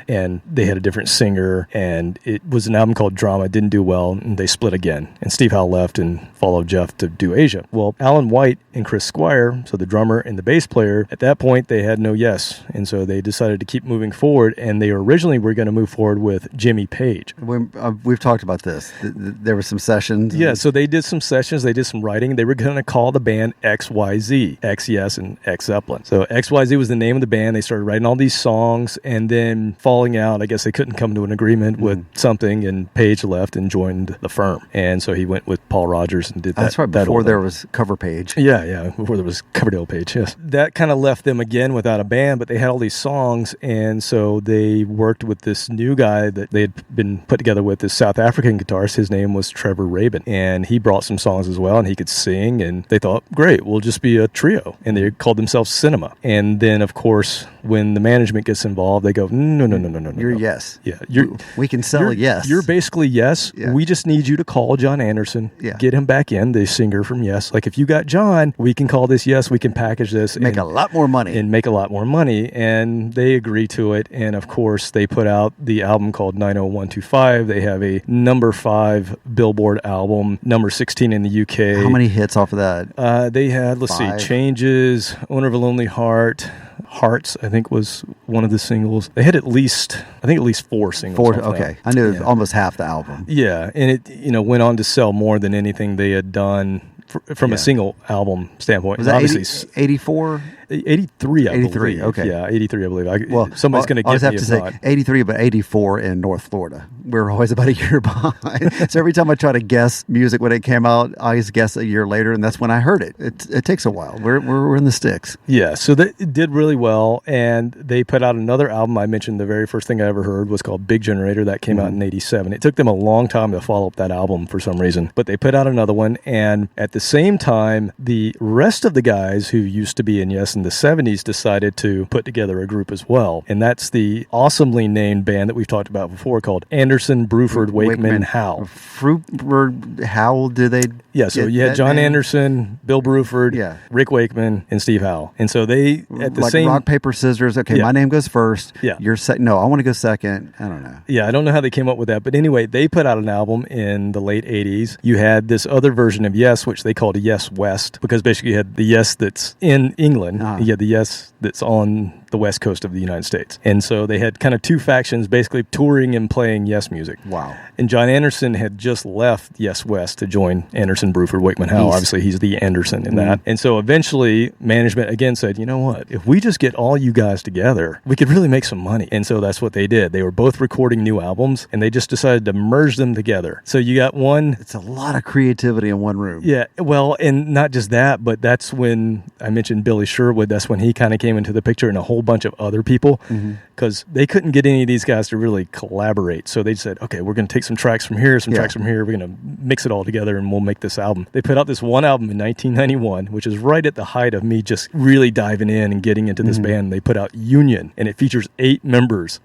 and they had a different singer, and it was an album called Drama. It didn't do well, and they split again. And Steve Howe left and followed Jeff to do Asia. Well, Alan White and Chris Squire, so the drummer and the bass player, at that point, they had no Yes, and so they decided to keep moving forward, and they originally were going to move forward with Jimmy Page. We've talked about this. There were some sessions. Yeah, so they did some sessions. They did some writing. They were going to call the band XYZ, X Yes and X Zeppelin. So XYZ was the name of the band. They started writing all these songs, and then falling out, I guess they couldn't come to an agreement with something, and Page left and joined the firm. And so he went with Paul Rogers and did that. That's right, before there was Cover Page. Yeah, before there was Coverdale Page, yes. That kind of left them again without a band, but they had all these songs, and so they worked with this new guy that they had been put together with, this South African guitarist. His name was Trevor Rabin, and he brought some songs as well, and he could sing, and they thought, great, we'll just be a trio, and they called themselves Cinema. And then, of course, when the management gets involved, they go, no. You're Yes. Yeah, we can sell a Yes. You're basically Yes. Yeah. We just need you to call John Anderson, get him back in, the singer from Yes. Like, if you got John, we can call this Yes, we can package this. Make a lot more money. And they agree to it, and of course, they put out the album called 90125. They have a number 5 Billboard album, number 16 in the UK. How many hits off of that? They had, let's see, Changes, Owner of a Lonely Heart, Hearts, I think, was one of the singles. They had at least 4 singles. 4, okay. I knew it was almost half the album. Yeah, and it went on to sell more than anything they had done from a single album standpoint. Was that 84? 83, I 83, believe. okay. Yeah, 83, I believe. Somebody's going to get me. I have to say 83, but 84 in North Florida. We're always about a year behind. So every time I try to guess music when it came out, I always guess a year later, and that's when I heard it. It takes a while. We're in the sticks. Yeah, so it did really well, and they put out another album. I mentioned the very first thing I ever heard was called Big Generator. That came out in 87. It took them a long time to follow up that album for some reason, but they put out another one, and at the same time, the rest of the guys who used to be in Yes in the 70s decided to put together a group as well. And that's the awesomely named band that we've talked about before called Anderson, Bruford, Wakeman, Howe. Howe, do they? Yeah, so you had John Anderson, Bill Bruford, Rick Wakeman, and Steve Howe. And so they, at the same... rock, paper, scissors. Okay, my name goes first. Yeah. You're no, I want to go second. I don't know. Yeah, I don't know how they came up with that. But anyway, they put out an album in the late 80s. You had this other version of Yes, which they called Yes West, because basically you had the Yes that's in England. You had the Yes that's on the west coast of the United States. And so they had kind of two factions basically touring and playing Yes music. Wow. And John Anderson had just left Yes West to join Anderson, Bruford, Wakeman, Howe. Obviously, he's the Anderson in that. And so eventually, management again said, you know what? If we just get all you guys together, we could really make some money. And so that's what they did. They were both recording new albums, and they just decided to merge them together. So you got one... It's a lot of creativity in one room. Yeah, well, and not just that, but that's when I mentioned Billy Sherwood. That's when he kind of came into the picture, and a whole bunch of other people, because they couldn't get any of these guys to really collaborate. So they said, okay, we're going to take some tracks from here, some tracks from here. We're going to mix it all together, and we'll make this album. They put out this one album in 1991, which is right at the height of me just really diving in and getting into this band. They put out Union, and it features 8 members.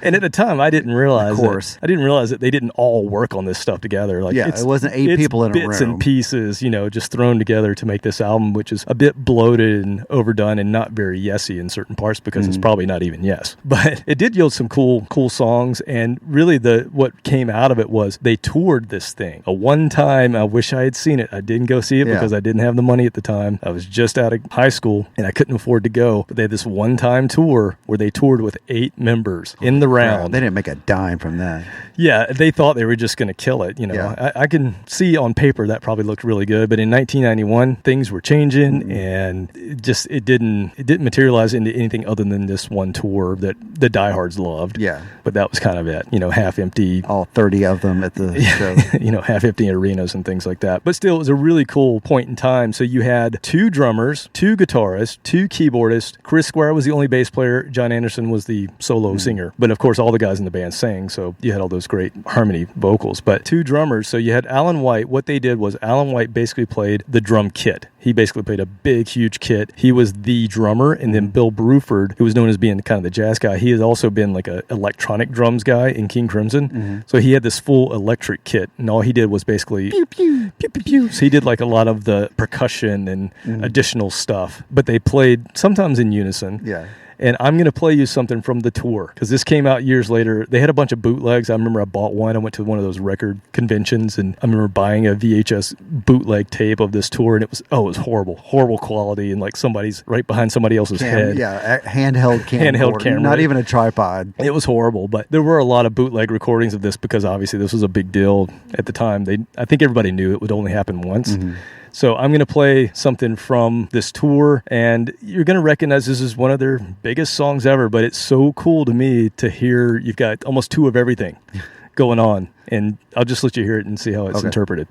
And at the time, I didn't realize that they didn't all work on this stuff together. Like, it wasn't 8 people in a room. Bits and pieces, just thrown together to make this album, which is a bit bloated and overdone and not very Yes-y in certain parts, because it's probably not even Yes. But it did yield some cool songs, and really what came out of it was they toured this thing, a 1 one time, I wish I had seen it. I didn't go see it because I didn't have the money at the time. I was just out of high school and I couldn't afford to go. But they had this one-time tour where they toured with 8 members in the round. They didn't make a dime from that. Yeah, they thought they were just going to kill it. You know, I can see on paper that probably looked really good, but in 1991 things were changing, and it didn't materialize into anything other than this one tour that the diehards loved. Yeah, but that was kind of it. You know, half empty, all 30 of them at the show. You know, half empty arenas and things like that. But still, it was a really cool point in time. So you had 2 drummers, 2 guitarists, 2 keyboardists. Chris Squire was the only bass player. John Anderson was the solo singer. But of course, all the guys in the band sang, so you had all those great harmony vocals. But 2 drummers. So you had Alan White. What they did was Alan White basically played the drum kit. He basically played a big, huge kit. He was the drummer, and then Bill Bruford, who was known as being kind of the jazz guy, he has also been like an electronic drums guy in King Crimson. So he had this full electric kit, and all he did was basically pew, pew, pew, pew, pew. So he did like a lot of the percussion and additional stuff, but they played sometimes in unison. Yeah. And I'm going to play you something from the tour because this came out years later. They had a bunch of bootlegs. I remember I bought one. I went to one of those record conventions, and I remember buying a VHS bootleg tape of this tour, and it was horrible quality, and like somebody's right behind somebody else's head. Yeah, handheld camera. Not even a tripod. It was horrible, but there were a lot of bootleg recordings of this because obviously this was a big deal at the time. I think everybody knew it would only happen once. So I'm going to play something from this tour, and you're going to recognize this is one of their biggest songs ever, but it's so cool to me to hear you've got almost 2 of everything going on, and I'll just let you hear it and see how it's interpreted.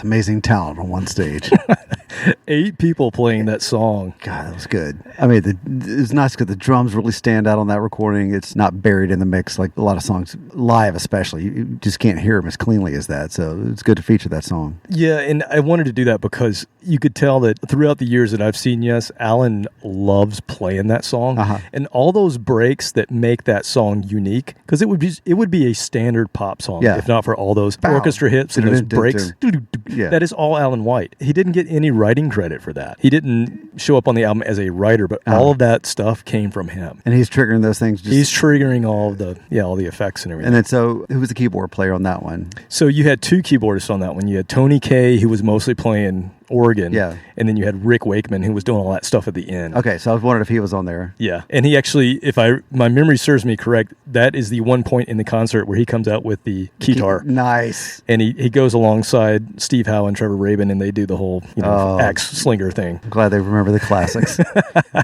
amazing talent on one stage. 8 people playing that song. God, that was good. I mean, it's nice because the drums really stand out on that recording. It's not buried in the mix like a lot of songs, live especially. You just can't hear them as cleanly as that. So it's good to feature that song. Yeah, and I wanted to do that because you could tell that throughout the years that I've seen Yes, Alan loves playing that song. And all those breaks that make that song unique, because it would be a standard pop song if not for all those orchestra hits and those breaks. That is all Alan White. He didn't get any writing credit for that. He didn't show up on the album as a writer, but all of that stuff came from him. And he's triggering those things. He's triggering all the effects and everything. And then so who was the keyboard player on that one? So you had 2 keyboardists on that one. You had Tony Kaye, who was mostly playing organ. And then you had Rick Wakeman, who was doing all that stuff at the end. Okay, so I was wondering if he was on there. Yeah. And he actually, if my memory serves me correct, that is the one point in the concert where he comes out with the guitar. Nice. And he goes alongside Steve Howe and Trevor Rabin, and they do the whole axe slinger thing. I'm glad they remember the classics.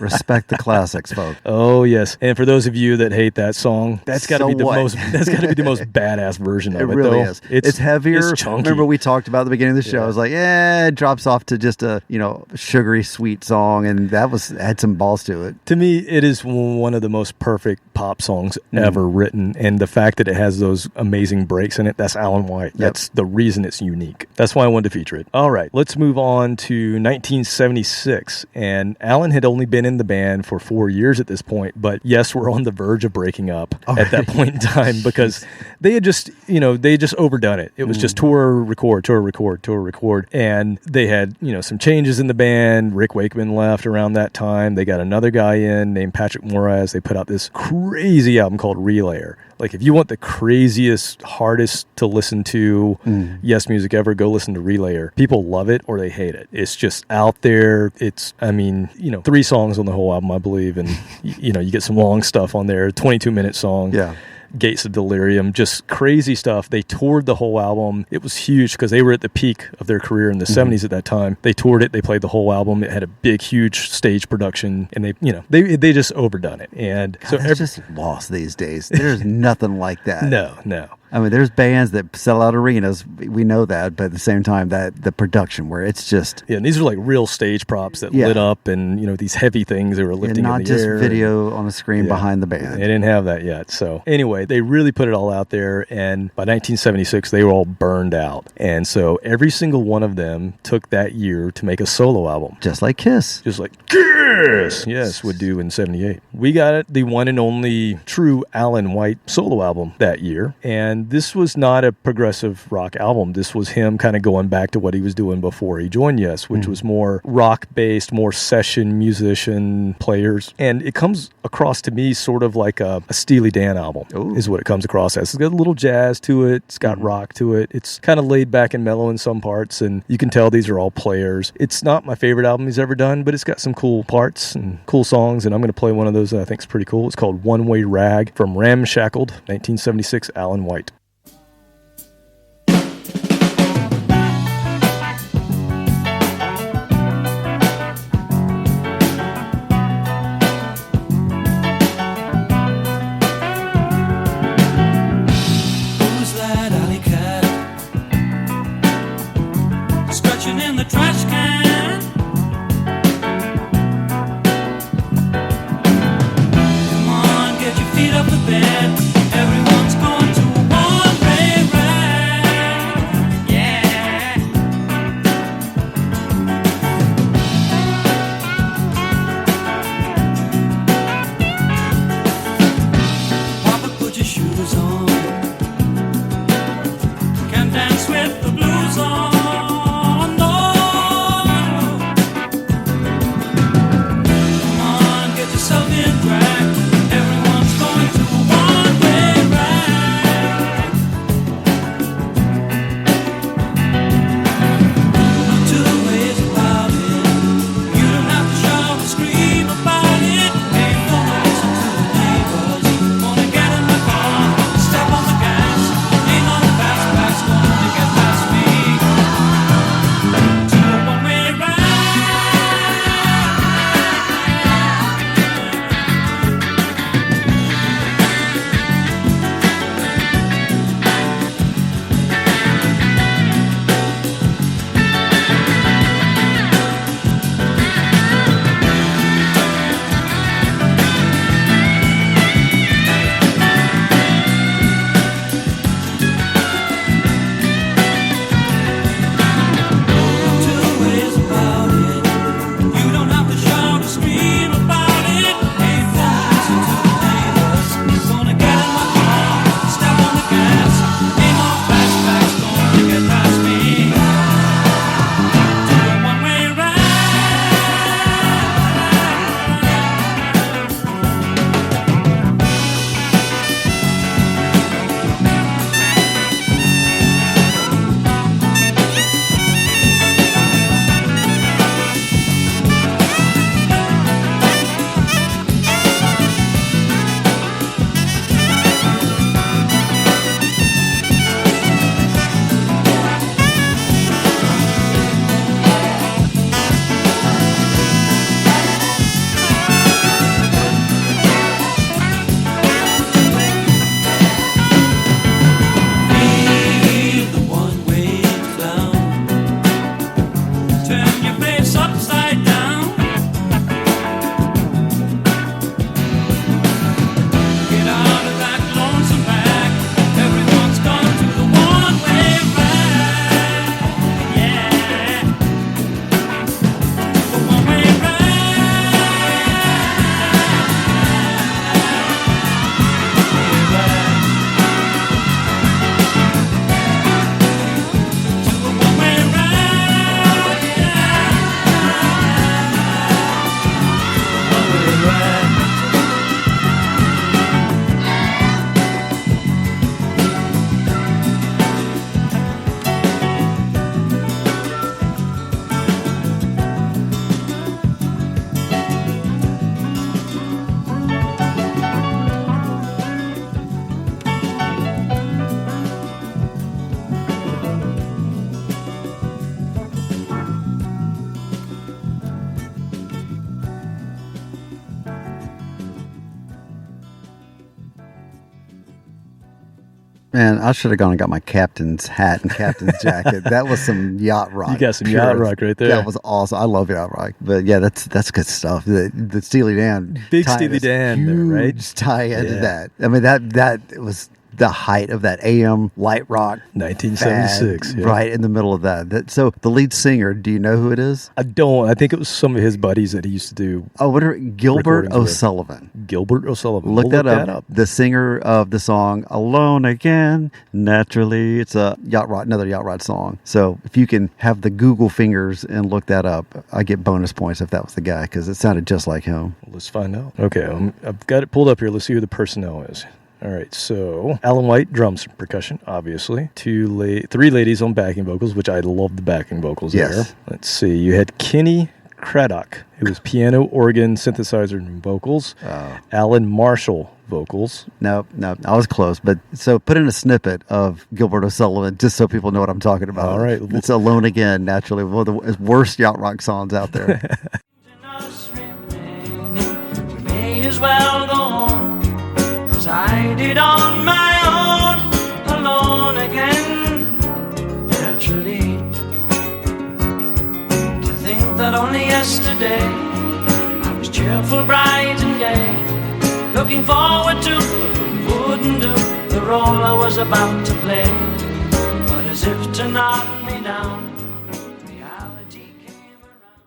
Respect the classics, folks. Oh yes. And for those of you that hate that song, that's got to be the most badass version of it. It really though. is. It's heavier. It's chunky. Remember we talked about at the beginning of the show. I was like, it drops off to just a sugary sweet song, and that had some balls to it. To me, it is one of the most perfect pop songs ever written, and the fact that it has those amazing breaks in it, that's Alan White. That's the reason it's unique. That's why I wanted to feature it. All right, let's move on to 1976, and Alan had only been in the band for 4 years at this point, but Yes, we're on the verge of breaking up at that point in time because they had just overdone it. It was just tour, record, and they had some changes in the band. Rick Wakeman left around that time. They got another guy in named Patrick Moraz. They put out this crazy album called RIAA. Like, if you want the craziest, hardest to listen to Yes music ever, go listen to RIAA. People love it or they hate it. It's just out there. It's, 3 songs on the whole album, I believe, and you get some long stuff on there. 22-minute song. Yeah. Gates of Delirium, just crazy stuff. They toured the whole album. It was huge because they were at the peak of their career in the 70s at that time. They toured it. They played the whole album. It had a big, huge stage production, and they just overdone it. And God, so it's just lost these days. There's nothing like that. No. I mean, there's bands that sell out arenas. We know that, but at the same time, that the production where it's just and these are like real stage props that lit up, and these heavy things they were lifting in the air. Not just video on a screen behind the band. They didn't have that yet. So anyway, they really put it all out there, and by 1976, they were all burned out. And so every single one of them took that year to make a solo album, just like Kiss. Yes, would do in 78. We got it, the one and only true Alan White solo album that year, and this was not a progressive rock album. This was him kind of going back to what he was doing before he joined Yes, which was more rock-based, more session musician players. And it comes across to me sort of like a Steely Dan album. Ooh. Is what it comes across as. It's got a little jazz to it. It's got rock to it. It's kind of laid back and mellow in some parts, and you can tell these are all players. It's not my favorite album he's ever done, but it's got some cool parts and cool songs, and I'm going to play one of those that I think is pretty cool. It's called One Way Rag from Ramshackled, 1976, Alan White. Man, I should have gone and got my captain's hat and captain's jacket. That was some yacht rock. You got some yacht rock right there. That was awesome. I love yacht rock. But yeah, that's good stuff. The Steely Dan. Big Steely Dan there, right? Huge tie into that. I mean, that was the height of that AM light rock 1976 fad, right in the middle of that. So the lead singer, do you know who it is? I don't. I think it was some of his buddies that he used to do. Oh, what are Gilbert O'Sullivan? Gilbert O'Sullivan. Look that up. The singer of the song "Alone Again." Naturally, it's a another yacht rock song. So if you can have the Google fingers and look that up, I get bonus points if that was the guy, because it sounded just like him. Well, let's find out. Okay, I've got it pulled up here. Let's see who the personnel is. All right, so Alan White, drums and percussion, obviously. Three ladies on backing vocals, which I love the backing vocals there. Let's see, you had Kenny Craddock, who was piano, organ, synthesizer, and vocals. Alan Marshall, vocals. No, I was close. But so put in a snippet of Gilbert O'Sullivan, just so people know what I'm talking about. All right. It's Alone Again, naturally, one of the worst yacht rock songs out there. May as well go on. I did on my own, alone again. Naturally, to think that only yesterday I was cheerful, bright and gay, looking forward to what wouldn't do the role I was about to play. But as if to knock me down, reality came around.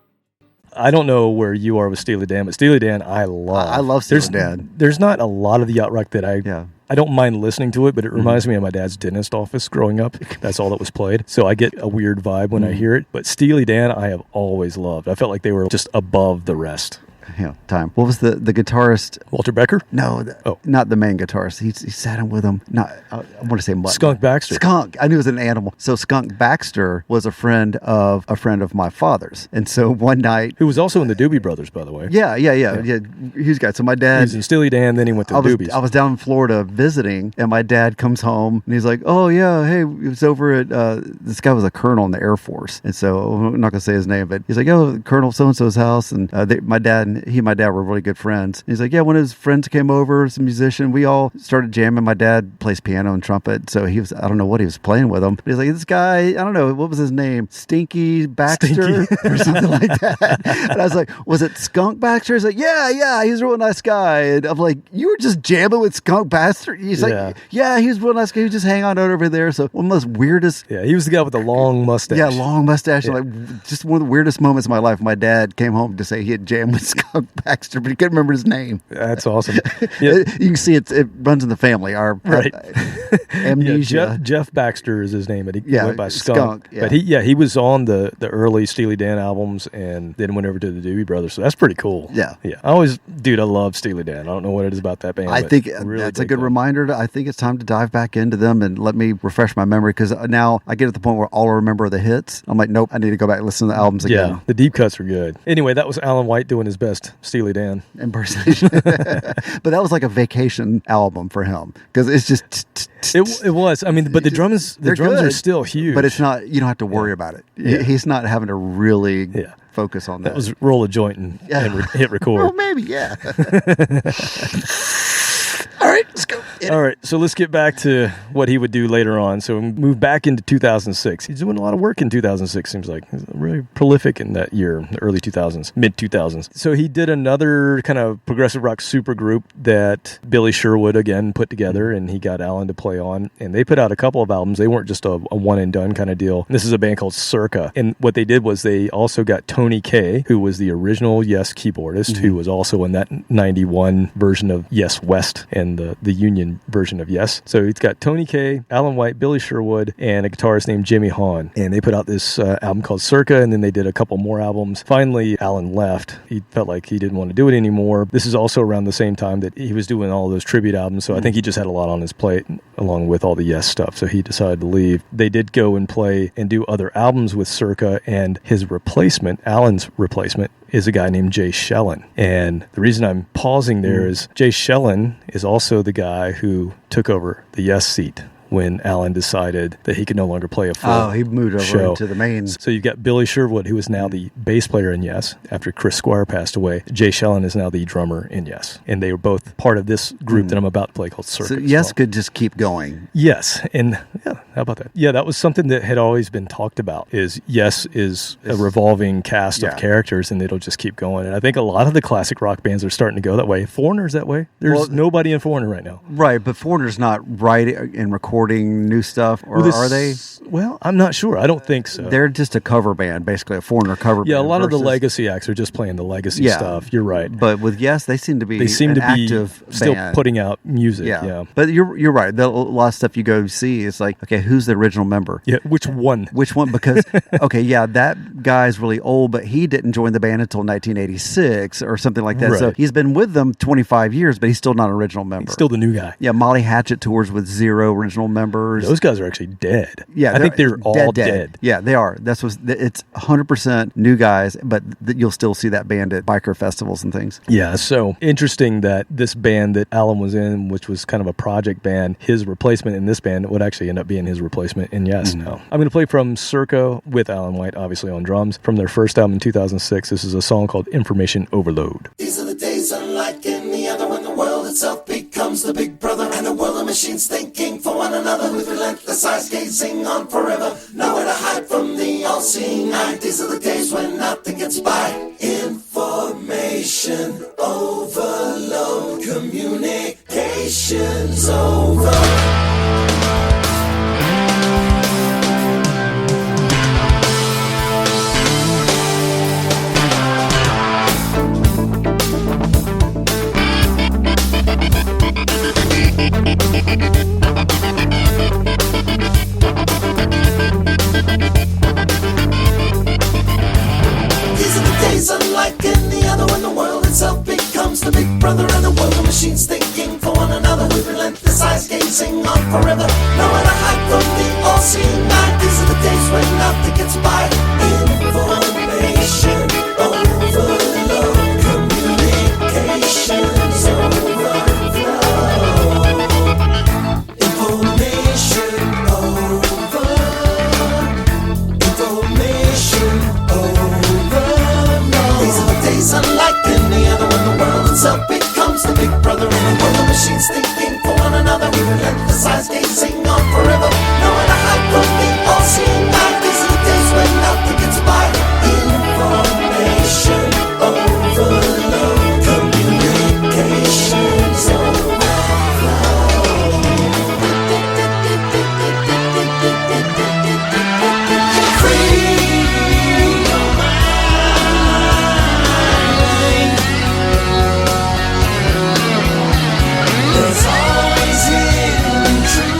I don't know where you are with Steely Dan, but Steely Dan, I love. I love Steely Dan. There's not a lot of the yacht rock that I don't mind listening to it, but it reminds me of my dad's dentist office growing up. That's all that was played. So I get a weird vibe when I hear it. But Steely Dan, I have always loved. I felt like they were just above the rest. Yeah, time. What was the guitarist? Walter Becker? No, not the main guitarist. He sat in with him. I want to say Mutt. Skunk Baxter. Skunk. I knew it was an animal. So Skunk Baxter was a friend of my father's, and so one night, who was also in the Doobie Brothers, by the way. Yeah. He's got. So my dad. He was in Steely Dan, then he went to Doobies. I was down in Florida visiting, and my dad comes home and he's like, "Oh yeah, hey, he was over at this guy was a colonel in the Air Force, and so I'm not gonna say his name, but he's like, oh, Colonel so and so's house, and my dad were really good friends. He's like, yeah, one of his friends came over, some musician. We all started jamming. My dad plays piano and trumpet, so he was, I don't know what he was playing with him. But he's like, this guy, I don't know, what was his name? Stinky Baxter or something like that. And I was like, was it Skunk Baxter? He's like, yeah, he's a real nice guy. And I'm like, you were just jamming with Skunk Baxter? He's like, yeah, he's a real nice guy. He was just hanging out over there. So one of the most weirdest. Yeah, he was the guy with the long mustache. Yeah, long mustache. Yeah. Like, just one of the weirdest moments of my life. My dad came home to say he had jammed with Skunk Baxter, but he couldn't remember his name. That's awesome. You can see it runs in the family. Our amnesia. Jeff Baxter is his name, but he went by Skunk. Yeah. But he was on the early Steely Dan albums and then went over to the Doobie Brothers. So that's pretty cool. Yeah. I love Steely Dan. I don't know what it is about that band. I think that's a good reminder. I think it's time to dive back into them and let me refresh my memory, because now I get at the point where all I remember are the hits. I'm like, nope, I need to go back and listen to the albums again. Yeah, the deep cuts were good. Anyway, that was Alan White doing his best Steely Dan impersonation. But that was like a vacation album for him, because it's just it was. I mean, but the drums are still huge. But it's not, you don't have to worry about it. Yeah. He's not having to really focus on that. That was roll a joint and hit record. Well, maybe, yeah. All right, let's go. All right, so let's get back to what he would do later on. So we move back into 2006. He's doing a lot of work in 2006, seems like. He's really prolific in that year, the early 2000s, mid-2000s. So he did another kind of progressive rock supergroup that Billy Sherwood, again, put together, and he got Alan to play on. And they put out a couple of albums. They weren't just a one-and-done kind of deal. And this is a band called Circa. And what they did was they also got Tony Kaye, who was the original Yes keyboardist, who was also in that 91 version of Yes West and the Union version of Yes. So he's got Tony Kaye, Alan White, Billy Sherwood, and a guitarist named Jimmy Hahn. And they put out this album called Circa, and then they did a couple more albums. Finally, Alan left. He felt like he didn't want to do it anymore. This is also around the same time that he was doing all those tribute albums, so I think he just had a lot on his plate along with all the Yes stuff, so he decided to leave. They did go and play and do other albums with Circa, and his replacement, Alan's replacement, is a guy named Jay Schellen. And the reason I'm pausing there is Jay Schellen is also the guy who took over the Yes seat when Alan decided that he could no longer play a full he moved over show. into the main. So you've got Billy Sherwood, who is now the bass player in Yes, after Chris Squire passed away. Jay Shellen is now the drummer in Yes. And they were both part of this group that I'm about to play called Circuit. So Yes could just keep going. Yes. And yeah, how about that? Yeah, that was something that had always been talked about, is Yes is a revolving cast of characters, and it'll just keep going. And I think a lot of the classic rock bands are starting to go that way. Foreigner's that way. There's nobody in Foreigner right now. Right, but Foreigner's not writing and recording new stuff, or are they? Well, I'm not sure. I don't think so. They're just a cover band, basically a Foreigner cover band. Yeah, a lot of the legacy acts are just playing the legacy stuff. You're right. But with Yes, they seem to be active still band. putting out music. Yeah. But you're right. A lot of stuff you go see is like, okay, who's the original member? Yeah, which one? Which one? Because that guy's really old, but he didn't join the band until 1986 or something like that. Right. So he's been with them 25 years, but he's still not an original member. He's still the new guy. Yeah, Molly Hatchet tours with 0 original members. Those guys are actually dead. Yeah, I think they're all dead. Yeah, they are. It's 100% new guys, but you'll still see that band at biker festivals and things. Yeah, so interesting that this band that Alan was in, which was kind of a project band, his replacement in this band would actually end up being his replacement in Yes. Now, I'm going to play from Circa with Alan White, obviously on drums, from their first album in 2006. This is a song called Information Overload. These are the days unlike any other when the world itself becomes the big brother, and a world of machines thinking for one another with relentless eyes gazing on forever. Nowhere to hide from the all-seeing eye. These are the days when nothing gets by. Information overload. Communications over. Unlike any other when the world itself becomes the big brother, and the world of machines thinking for one another with relentless eyes gazing on forever. Nowhere to hide from the all-seeing eye. These are the days when nothing gets by. Information overload. Communications overflow. Information over. Information over. These are the days unlike any other when the world itself becomes the big brother, and the world of machines thinking for one another with relentless eyes gazing on forever. Nowhere to hide from the all-seeing eye. These are the days when nothing gets by. Information overload. Communications overflow. Free your mind. There's always intrigue.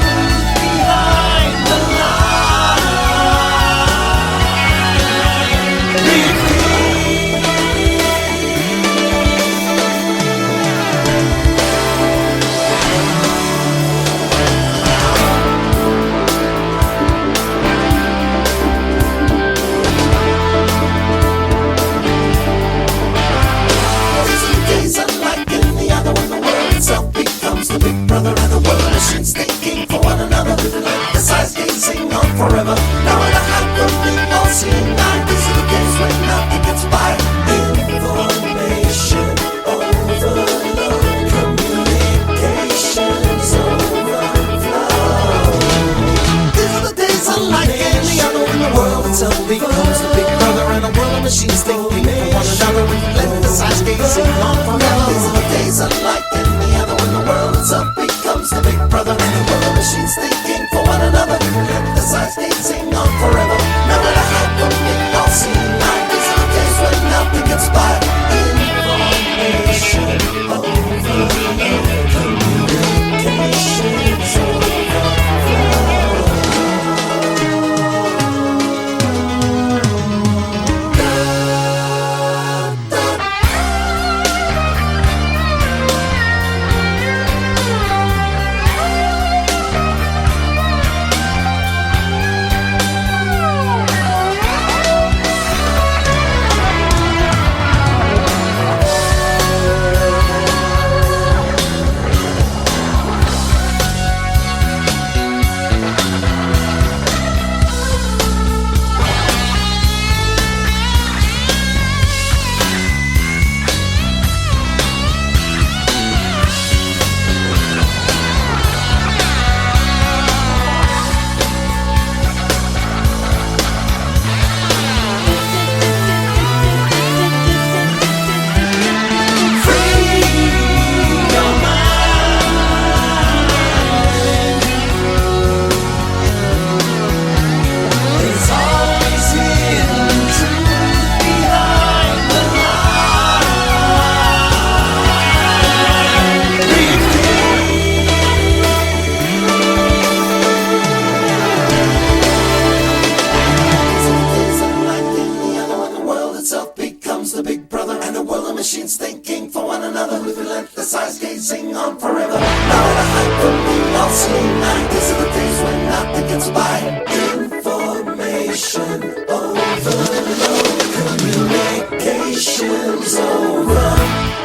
synthesize, can't sing on forever. Now at a hyperbeat, all seeing night. These are the days when nothing gets by. Information overload, communications over.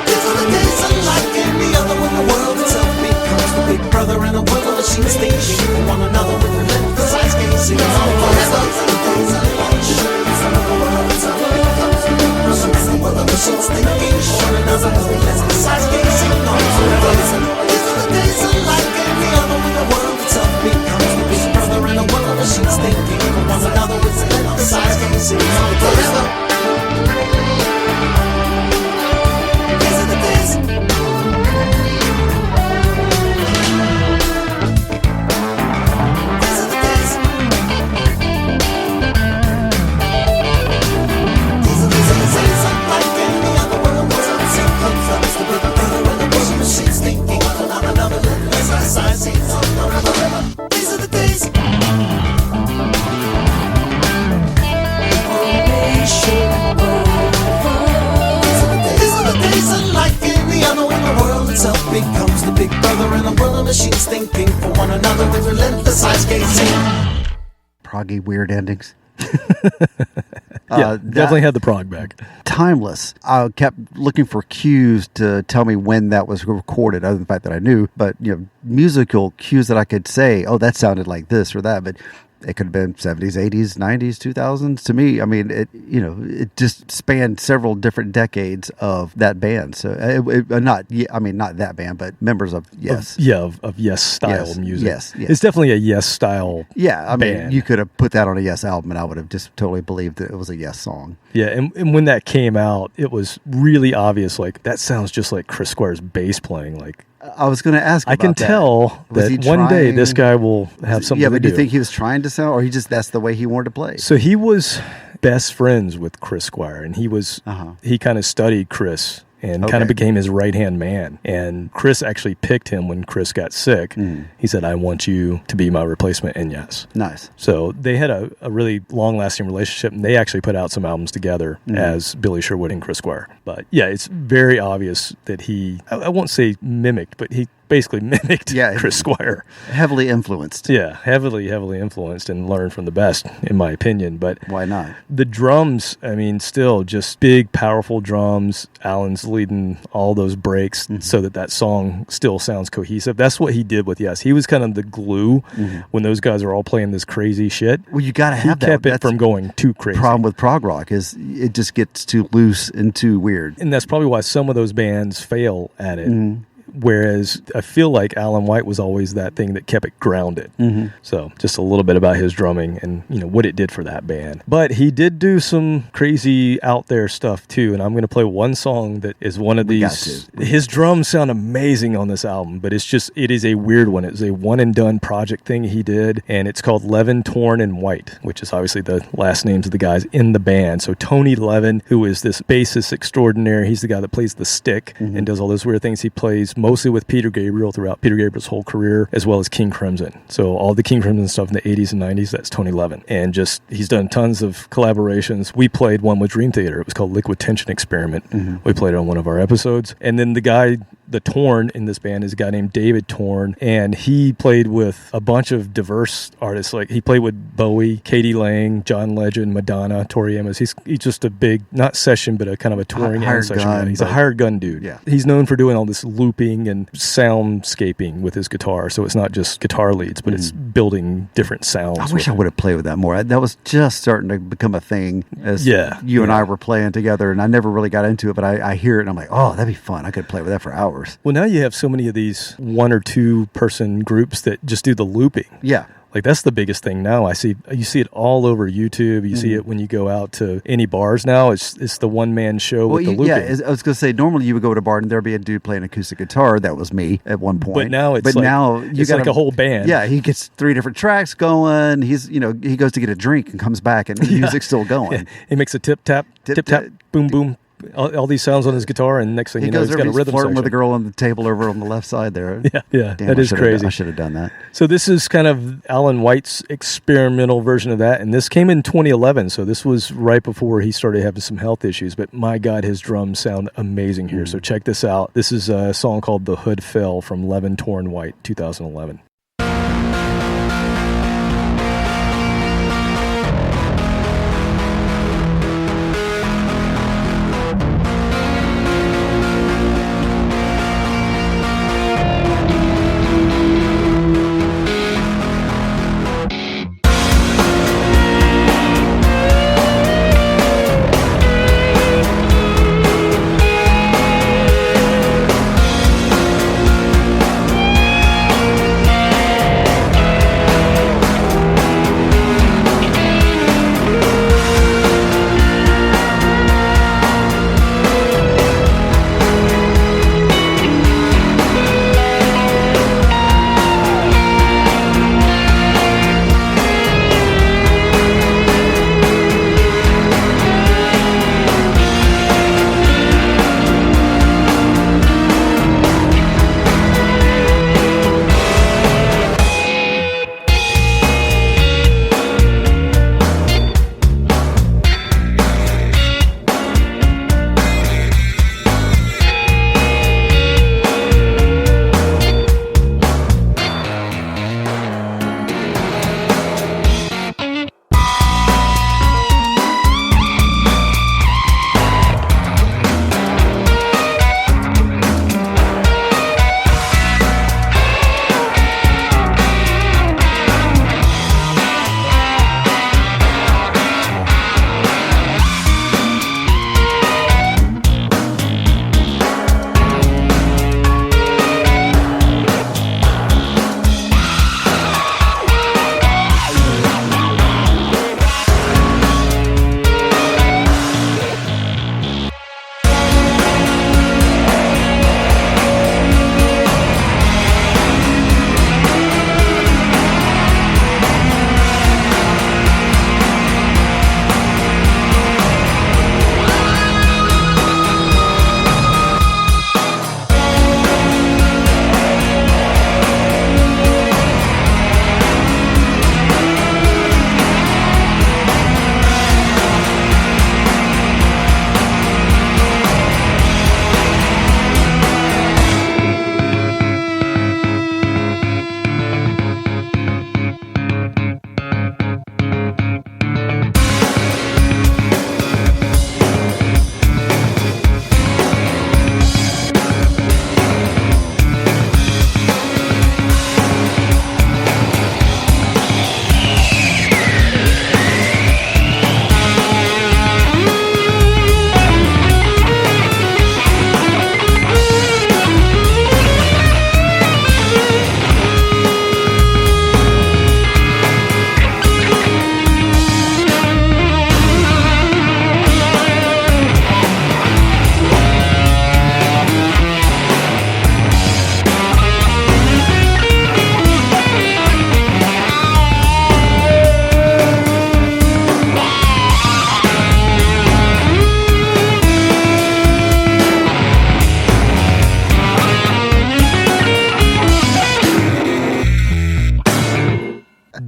These are the days unlike any other when the world itself becomes the big brother and a world of machines thinking for one another with relentless eyes gazing on forever. These are the days unlike the world itself becomes the big brother and a world of machines thinking for one another with relentless eyes gazing on forever. These are the days unlike any other when the world itself becomes the big brother and a world of machines thinking for one another with relentless eyes gazing on forever. These are the days. Becomes the big brother in a world of machines thinking for one another with relentless eyes gazing. Proggy weird endings. Definitely had the prog back. Timeless. I kept looking for cues to tell me when that was recorded, other than the fact that I knew, but musical cues that I could say, oh, that sounded like this or that, but it could have been 70s, 80s, 90s, 2000s. To me, I mean, it just spanned several different decades of that band. So not that band, but members of Yes. Of Yes style music. Yes. It's definitely a Yes style. Yeah, I mean, band. you could have put that on a Yes album, and I would have just totally believed that it was a Yes song. Yeah, and when that came out, it was really obvious. Like, that sounds just like Chris Squire's bass playing. Like, I was going to ask. I can tell that one day this guy will have something. Yeah, to but do. do you think he was trying to sound, or that's the way he wanted to play? So he was best friends with Chris Squire, and he kind of studied Chris and kind of became his right-hand man. And Chris actually picked him when Chris got sick. He said, I want you to be my replacement in Yes. Nice. So they had a really long-lasting relationship, and they actually put out some albums together as Billy Sherwood and Chris Squire. But yeah, it's very obvious that he, I won't say mimicked, but he basically mimicked Chris Squire. Heavily influenced. Yeah, heavily influenced, and learned from the best, in my opinion. But why not? The drums, I mean, still just big, powerful drums. Alan's leading all those breaks so that song still sounds cohesive. That's what he did with Yes. He was kind of the glue when those guys are all playing this crazy shit. Well, you got to have that. He kept it from going too crazy. Problem with prog rock is it just gets too loose and too weird. And that's probably why some of those bands fail at it. Whereas I feel like Alan White was always that thing that kept it grounded. So just a little bit about his drumming and what it did for that band. But he did do some crazy out there stuff too. And I'm going to play one song that is one of these. His drums sound amazing on this album, but it is a weird one. It's a one and done project thing he did, and it's called Levin, Torn, and White, which is obviously the last names of the guys in the band. So Tony Levin, who is this bassist extraordinaire, he's the guy that plays the stick and does all those weird things. He plays mostly with Peter Gabriel throughout Peter Gabriel's whole career, as well as King Crimson. So all the King Crimson stuff in the 80s and 90s, that's Tony Levin. And he's done tons of collaborations. We played one with Dream Theater. It was called Liquid Tension Experiment. We played it on one of our episodes. And then the Torn in this band is a guy named David Torn, and he played with a bunch of diverse artists. Like, he played with Bowie, Katie Lang, John Legend, Madonna, Tori Amos. He's just a big, not session, but a kind of a touring session guy. He's a hired gun dude. Yeah. He's known for doing all this looping and soundscaping with his guitar. So it's not just guitar leads, but it's building different sounds. I wish I would have played with that more. That was just starting to become a thing as you and I were playing together, and I never really got into it, but I hear it and I'm like, oh, that'd be fun. I could play with that for hours. Well, now you have so many of these 1 or 2 person groups that just do the looping. Yeah. Like, that's the biggest thing now. You see it all over YouTube. You see it when you go out to any bars now. It's the one-man show with the looping. Yeah, I was going to say, normally you would go to a bar and there'd be a dude playing acoustic guitar. That was me at one point. But now it's like a whole band. Yeah, he gets 3 different tracks going. He goes to get a drink and comes back and the music's still going. He makes a tip-tap, tip-tap, boom, boom. all these sounds on his guitar, and next thing he you know, goes he's over, got a rhythm flirting section. with the girl on the table over on the left side there. Yeah, Damn, that is crazy. I should have done that. So this is kind of Alan White's experimental version of that, and this came in 2011, so this was right before he started having some health issues, but my God, his drums sound amazing here. So check this out. This is a song called The Hood Fell from Levin Torn White, 2011.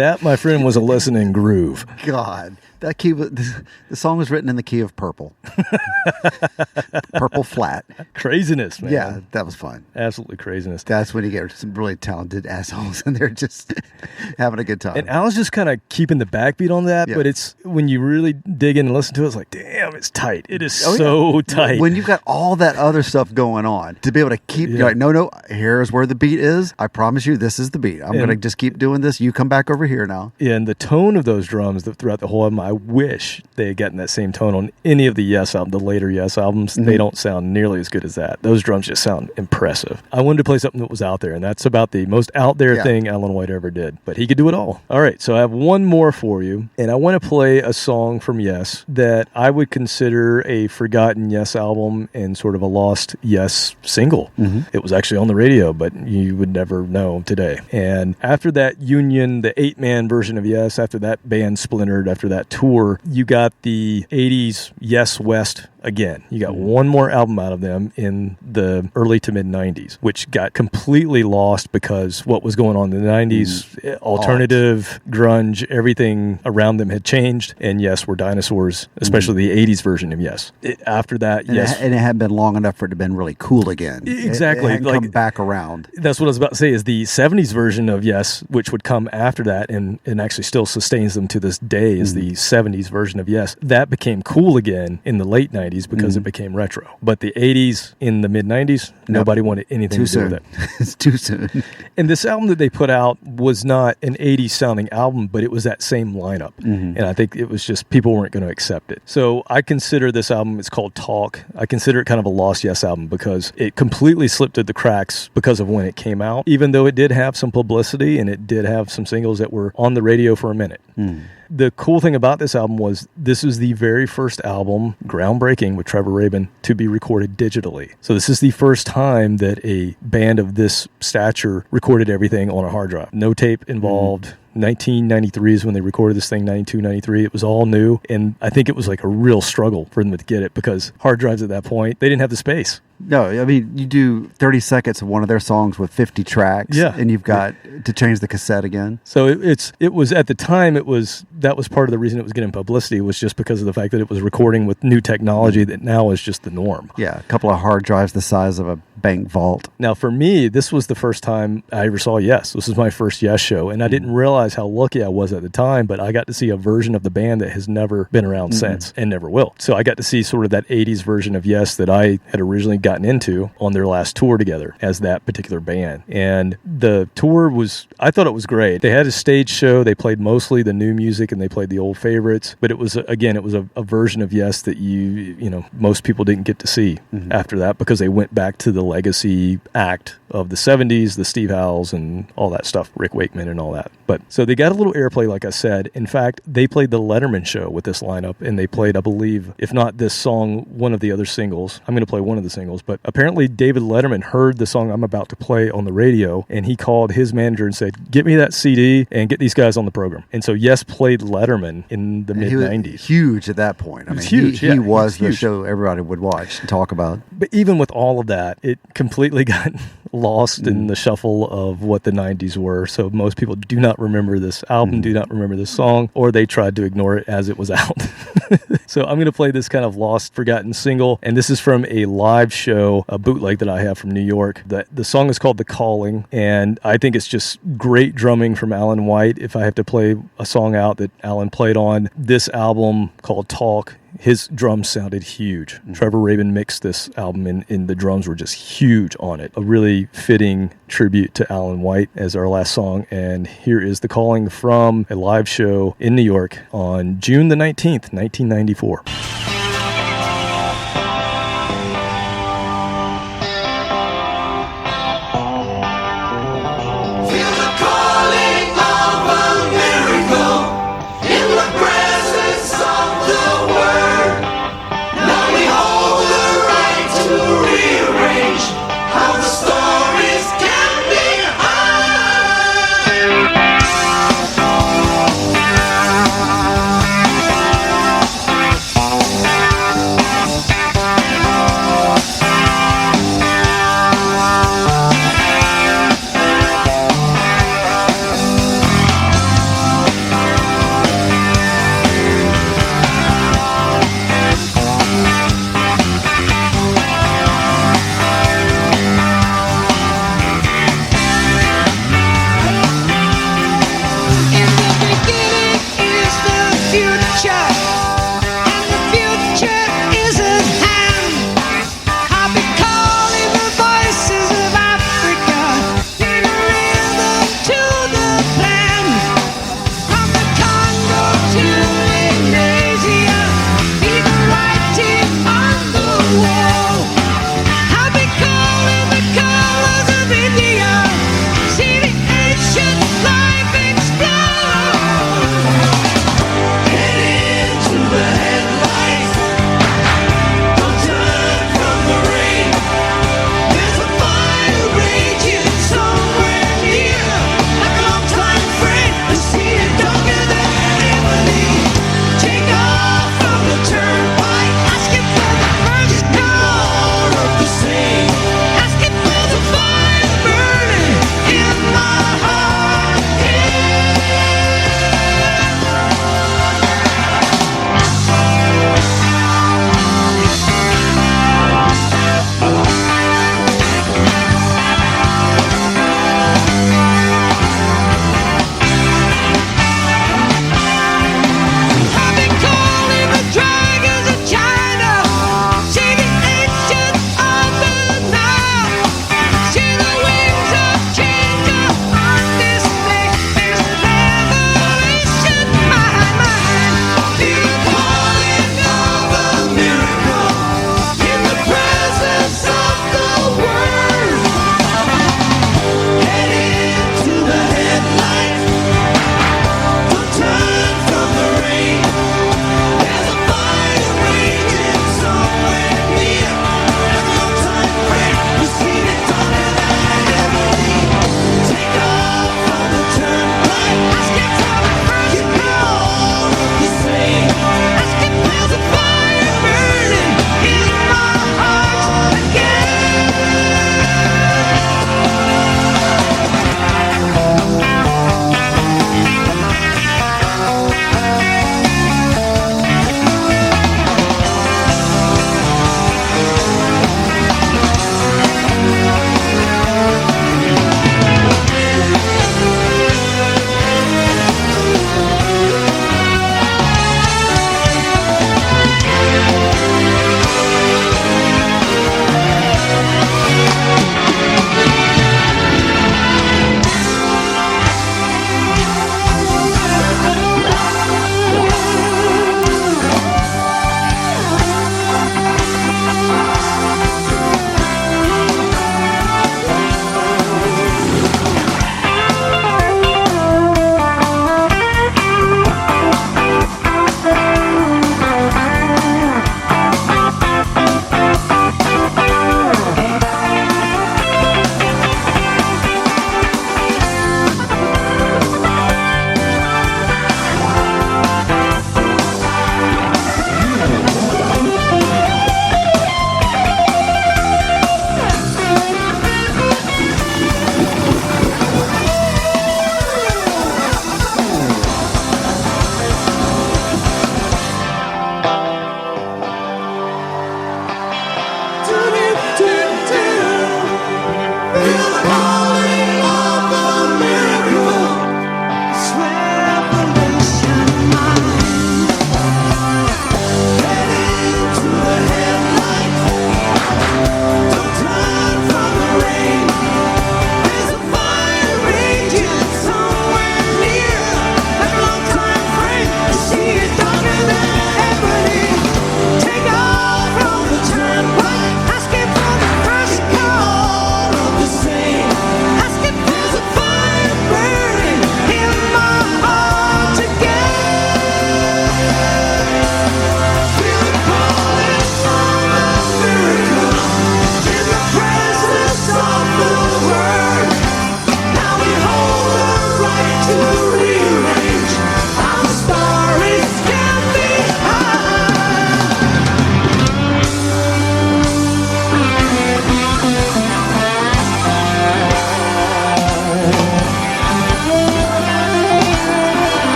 That, my friend, was a listening groove. God, that key was, the song was written in the key of purple. Purple flat. Craziness, man. Yeah, that was fun. Absolutely craziness. That's when you get some really talented assholes and they're just having a good time. And Al's just kind of keeping the backbeat on that, but it's when you really dig in and listen to it, it's like, damn, it's tight. It is so tight. When you've got all that other stuff going on, to be able to keep, you're like, no, here's where the beat is. I promise you, this is the beat. I'm going to just keep doing this. You come back over here now. Yeah, and the tone of those drums throughout the whole album, I wish they had gotten that same tone on any of the Yes albums, the later Yes albums. Mm-hmm. They don't sound nearly as good as that. Those drums just sound impressive. I wanted to play something that was out there, and that's about the most out there thing Alan White ever did. But he could do it all. All right, so I have one more for you, and I want to play a song from Yes that I would consider a forgotten Yes album and sort of a lost Yes single. Mm-hmm. It was actually on the radio, but you would never know today. And after that Union, the 8-man version of Yes, after that band splintered, after that tour, you got the 80s Yes West again. You got one more album out of them in the early to mid 90s, which got completely lost because what was going on in the 90s, alternative, grunge, everything around them had changed. And yes, we're dinosaurs, especially the 80s version of Yes. After that, yes. And it hadn't been long enough for it to have been really cool again. Exactly. It hadn't come back around. That's what I was about to say, is the 70s version of Yes, which would come after that and actually still sustains them to this day, is the 70s version of Yes. That became cool again in the late 90s because it became retro. But the 80s, in the mid 90s, nobody wanted anything to do with it. It's too soon. And this album that they put out was not an 80s sounding album, but it was that same lineup. And I think it was just people weren't going to accept it. So I consider this album, it's called Talk. I consider it kind of a lost Yes album because it completely slipped through the cracks because of when it came out, even though it did have some publicity and it did have some singles that were on the radio for a minute. The cool thing about this album was this is the very first album, groundbreaking with Trevor Rabin, to be recorded digitally. So this is the first time that a band of this stature recorded everything on a hard drive. No tape involved. 1993 is when they recorded this thing, 92, 93. It was all new. And I think it was like a real struggle for them to get it because hard drives at that point, they didn't have the space. No, I mean, you do 30 seconds of one of their songs with 50 tracks, and you've got to change the cassette again. So it was at the time, that was part of the reason it was getting publicity, was just because of the fact that it was recording with new technology that now is just the norm. Yeah, a couple of hard drives the size of a bank vault. Now, for me, this was the first time I ever saw Yes. This was my first Yes show, and I didn't realize how lucky I was at the time, but I got to see a version of the band that has never been around since and never will. So I got to see sort of that 80s version of Yes that I had originally gotten into on their last tour together as that particular band. And the tour I thought it was great. They had a stage show. They played mostly the new music and they played the old favorites, but it was a version of Yes that most people didn't get to see after that because they went back to the legacy act of the 70s, the Steve Howells and all that stuff, Rick Wakeman and all that. But so they got a little airplay, like I said. In fact, they played the Letterman show with this lineup, and they played, I believe, if not this song, one of the other singles. I'm going to play one of the singles, but apparently David Letterman heard the song I'm about to play on the radio, and he called his manager and said, "Get me that CD and get these guys on the program." And so Yes played Letterman in the mid-90s. Huge at that point. I mean, huge. He was the show everybody would watch and talk about. But even with all of that, it completely got lost in the shuffle of what the 90s were. So most people do not remember this album, do not remember this song, or they tried to ignore it as it was out. So I'm going to play this kind of lost, forgotten single, and this is from a live show, a bootleg that I have from New York. The song is called The Calling, and I think it's just great drumming from Alan White. If I have to play a song out that Alan played on this album called Talk, his drums sounded huge. Trevor Rabin mixed this album, and the drums were just huge on it. A really fitting tribute to Alan White as our last song. And here is The Calling from a live show in New York on June the 19th, 1994.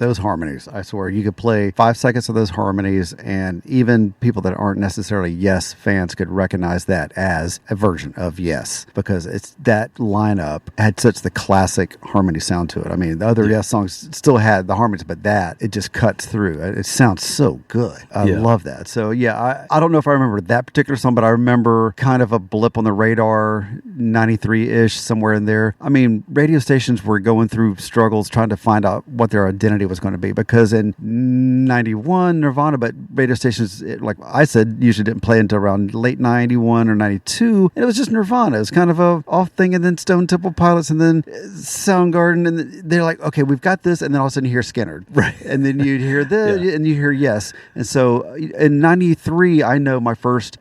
Those harmonies, I swear, you could play 5 seconds of those harmonies, and even people that aren't necessarily Yes fans could recognize that as a version of Yes, because it's that lineup had such the classic harmony sound to it. I mean, the other Yes songs still had the harmonies, but it just cuts through. It sounds so good. I love that. So yeah, I don't know if I remember that particular song, but I remember kind of a blip on the radar, 93-ish, somewhere in there. I mean, radio stations were going through struggles trying to find out what their identity was going to be, because in 91, Nirvana, but radio stations, like I said, usually didn't play until around late 91 or 92, and it was just Nirvana. It was kind of a off thing, and then Stone Temple Pilots, and then Soundgarden, and they're like, okay, we've got this, and then all of a sudden you hear Skinner. Right. And then you'd hear this, and you hear Yes. And so in 93, I know my first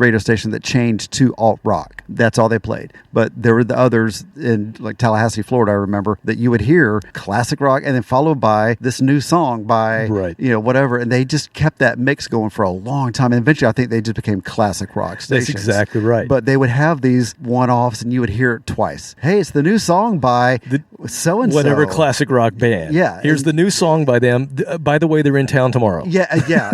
radio station that changed to alt rock. That's all they played. But there were the others in like Tallahassee, Florida, I remember, that you would hear classic rock and then followed by this new song by, whatever. And they just kept that mix going for a long time. And eventually I think they just became classic rock stations. That's exactly right. But they would have these one-offs and you would hear it twice. Hey, it's the new song by so-and-so. Whatever classic rock band. Yeah. Here's the new song by them. By the way, they're in town tomorrow. Yeah.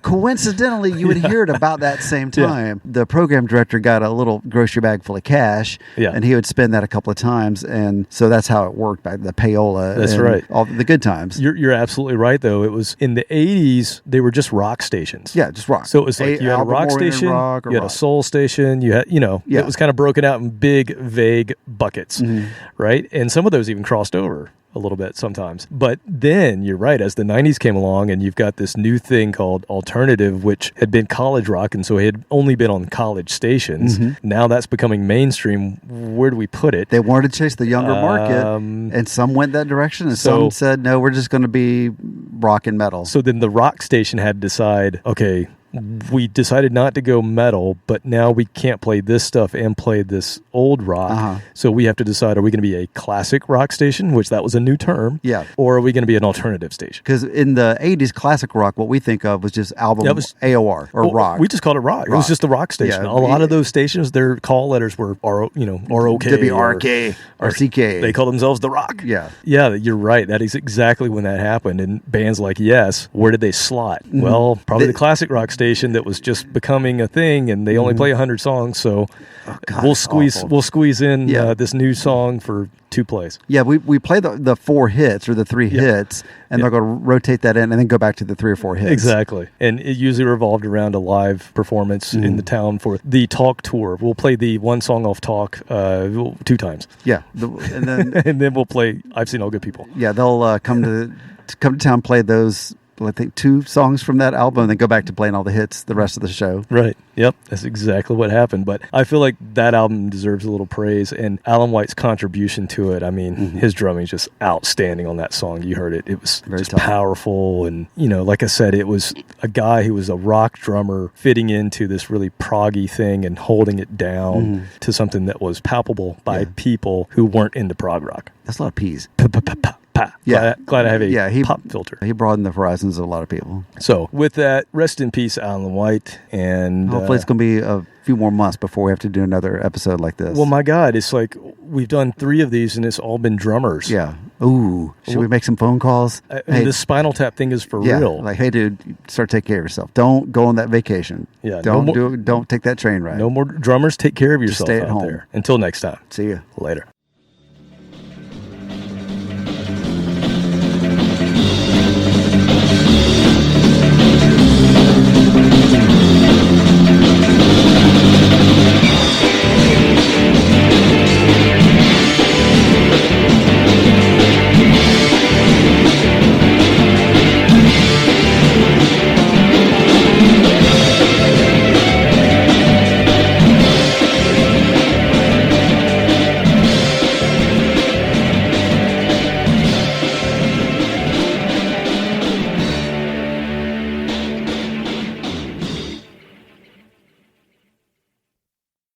Coincidentally, you would hear it about that same time. The program director got a little grocery bag full of cash, and he would spend that a couple of times, and so that's how it worked by the payola. That's right. All the good times. You're absolutely right, though. It was in the 80s, they were just rock stations. Yeah, just rock. So it was like you had a rock station, you had a soul station, you had, it was kind of broken out in big, vague buckets, right? And some of those even crossed over a little bit sometimes. But then you're right, as the 90s came along and you've got this new thing called alternative, which had been college rock, and so it had only been on college stations. Now that's becoming mainstream. Where do we put it? They wanted to chase the younger market, and some went that direction, and some said, no, we're just going to be rock and metal. So then the rock station had to decide, okay, we decided not to go metal, but now we can't play this stuff and play this old rock. So we have to decide, are we going to be a classic rock station, which that was a new term, or are we going to be an alternative station? Because in the 80s, classic rock, what we think of was just album AOR or rock. We just called it rock. It was just the rock station. A lot of those stations, their call letters were ROK. WRK or CK. They call themselves the rock. Yeah, you're right. That is exactly when that happened. And bands like Yes, where did they slot? Well, probably the classic rock station that was just becoming a thing, and they only play 100 songs, so we'll squeeze in this new song for 2 plays. Yeah, we play the 4 hits or the 3 hits, and they're going to rotate that in and then go back to the 3 or 4 hits. Exactly. And it usually revolved around a live performance in the town for the Talk tour. We'll play the one song off Talk 2 times. Yeah. And then and then we'll play I've Seen All Good People. Yeah, they'll come to town, play those, I think 2 songs from that album, and then go back to playing all the hits the rest of the show. Right. Yep. That's exactly what happened. But I feel like that album deserves a little praise, and Alan White's contribution to it. I mean, his drumming is just outstanding on that song. You heard it. It was very just powerful. And, like I said, it was a guy who was a rock drummer fitting into this really proggy thing and holding it down to something that was palpable by people who weren't into prog rock. That's a lot of P's. Glad I have a pop filter. He broadened the horizons of a lot of people. So with that, rest in peace, Alan White. And hopefully it's going to be a few more months before we have to do another episode like this. Well, my God, it's like we've done 3 of these and it's all been drummers. Yeah. Ooh, should we make some phone calls? Hey, the Spinal Tap thing is for real. Like, hey, dude, start taking care of yourself. Don't go on that vacation. Yeah. Don't take that train ride. No more drummers. Take care of yourself stay at out home. There. Until next time. See you later.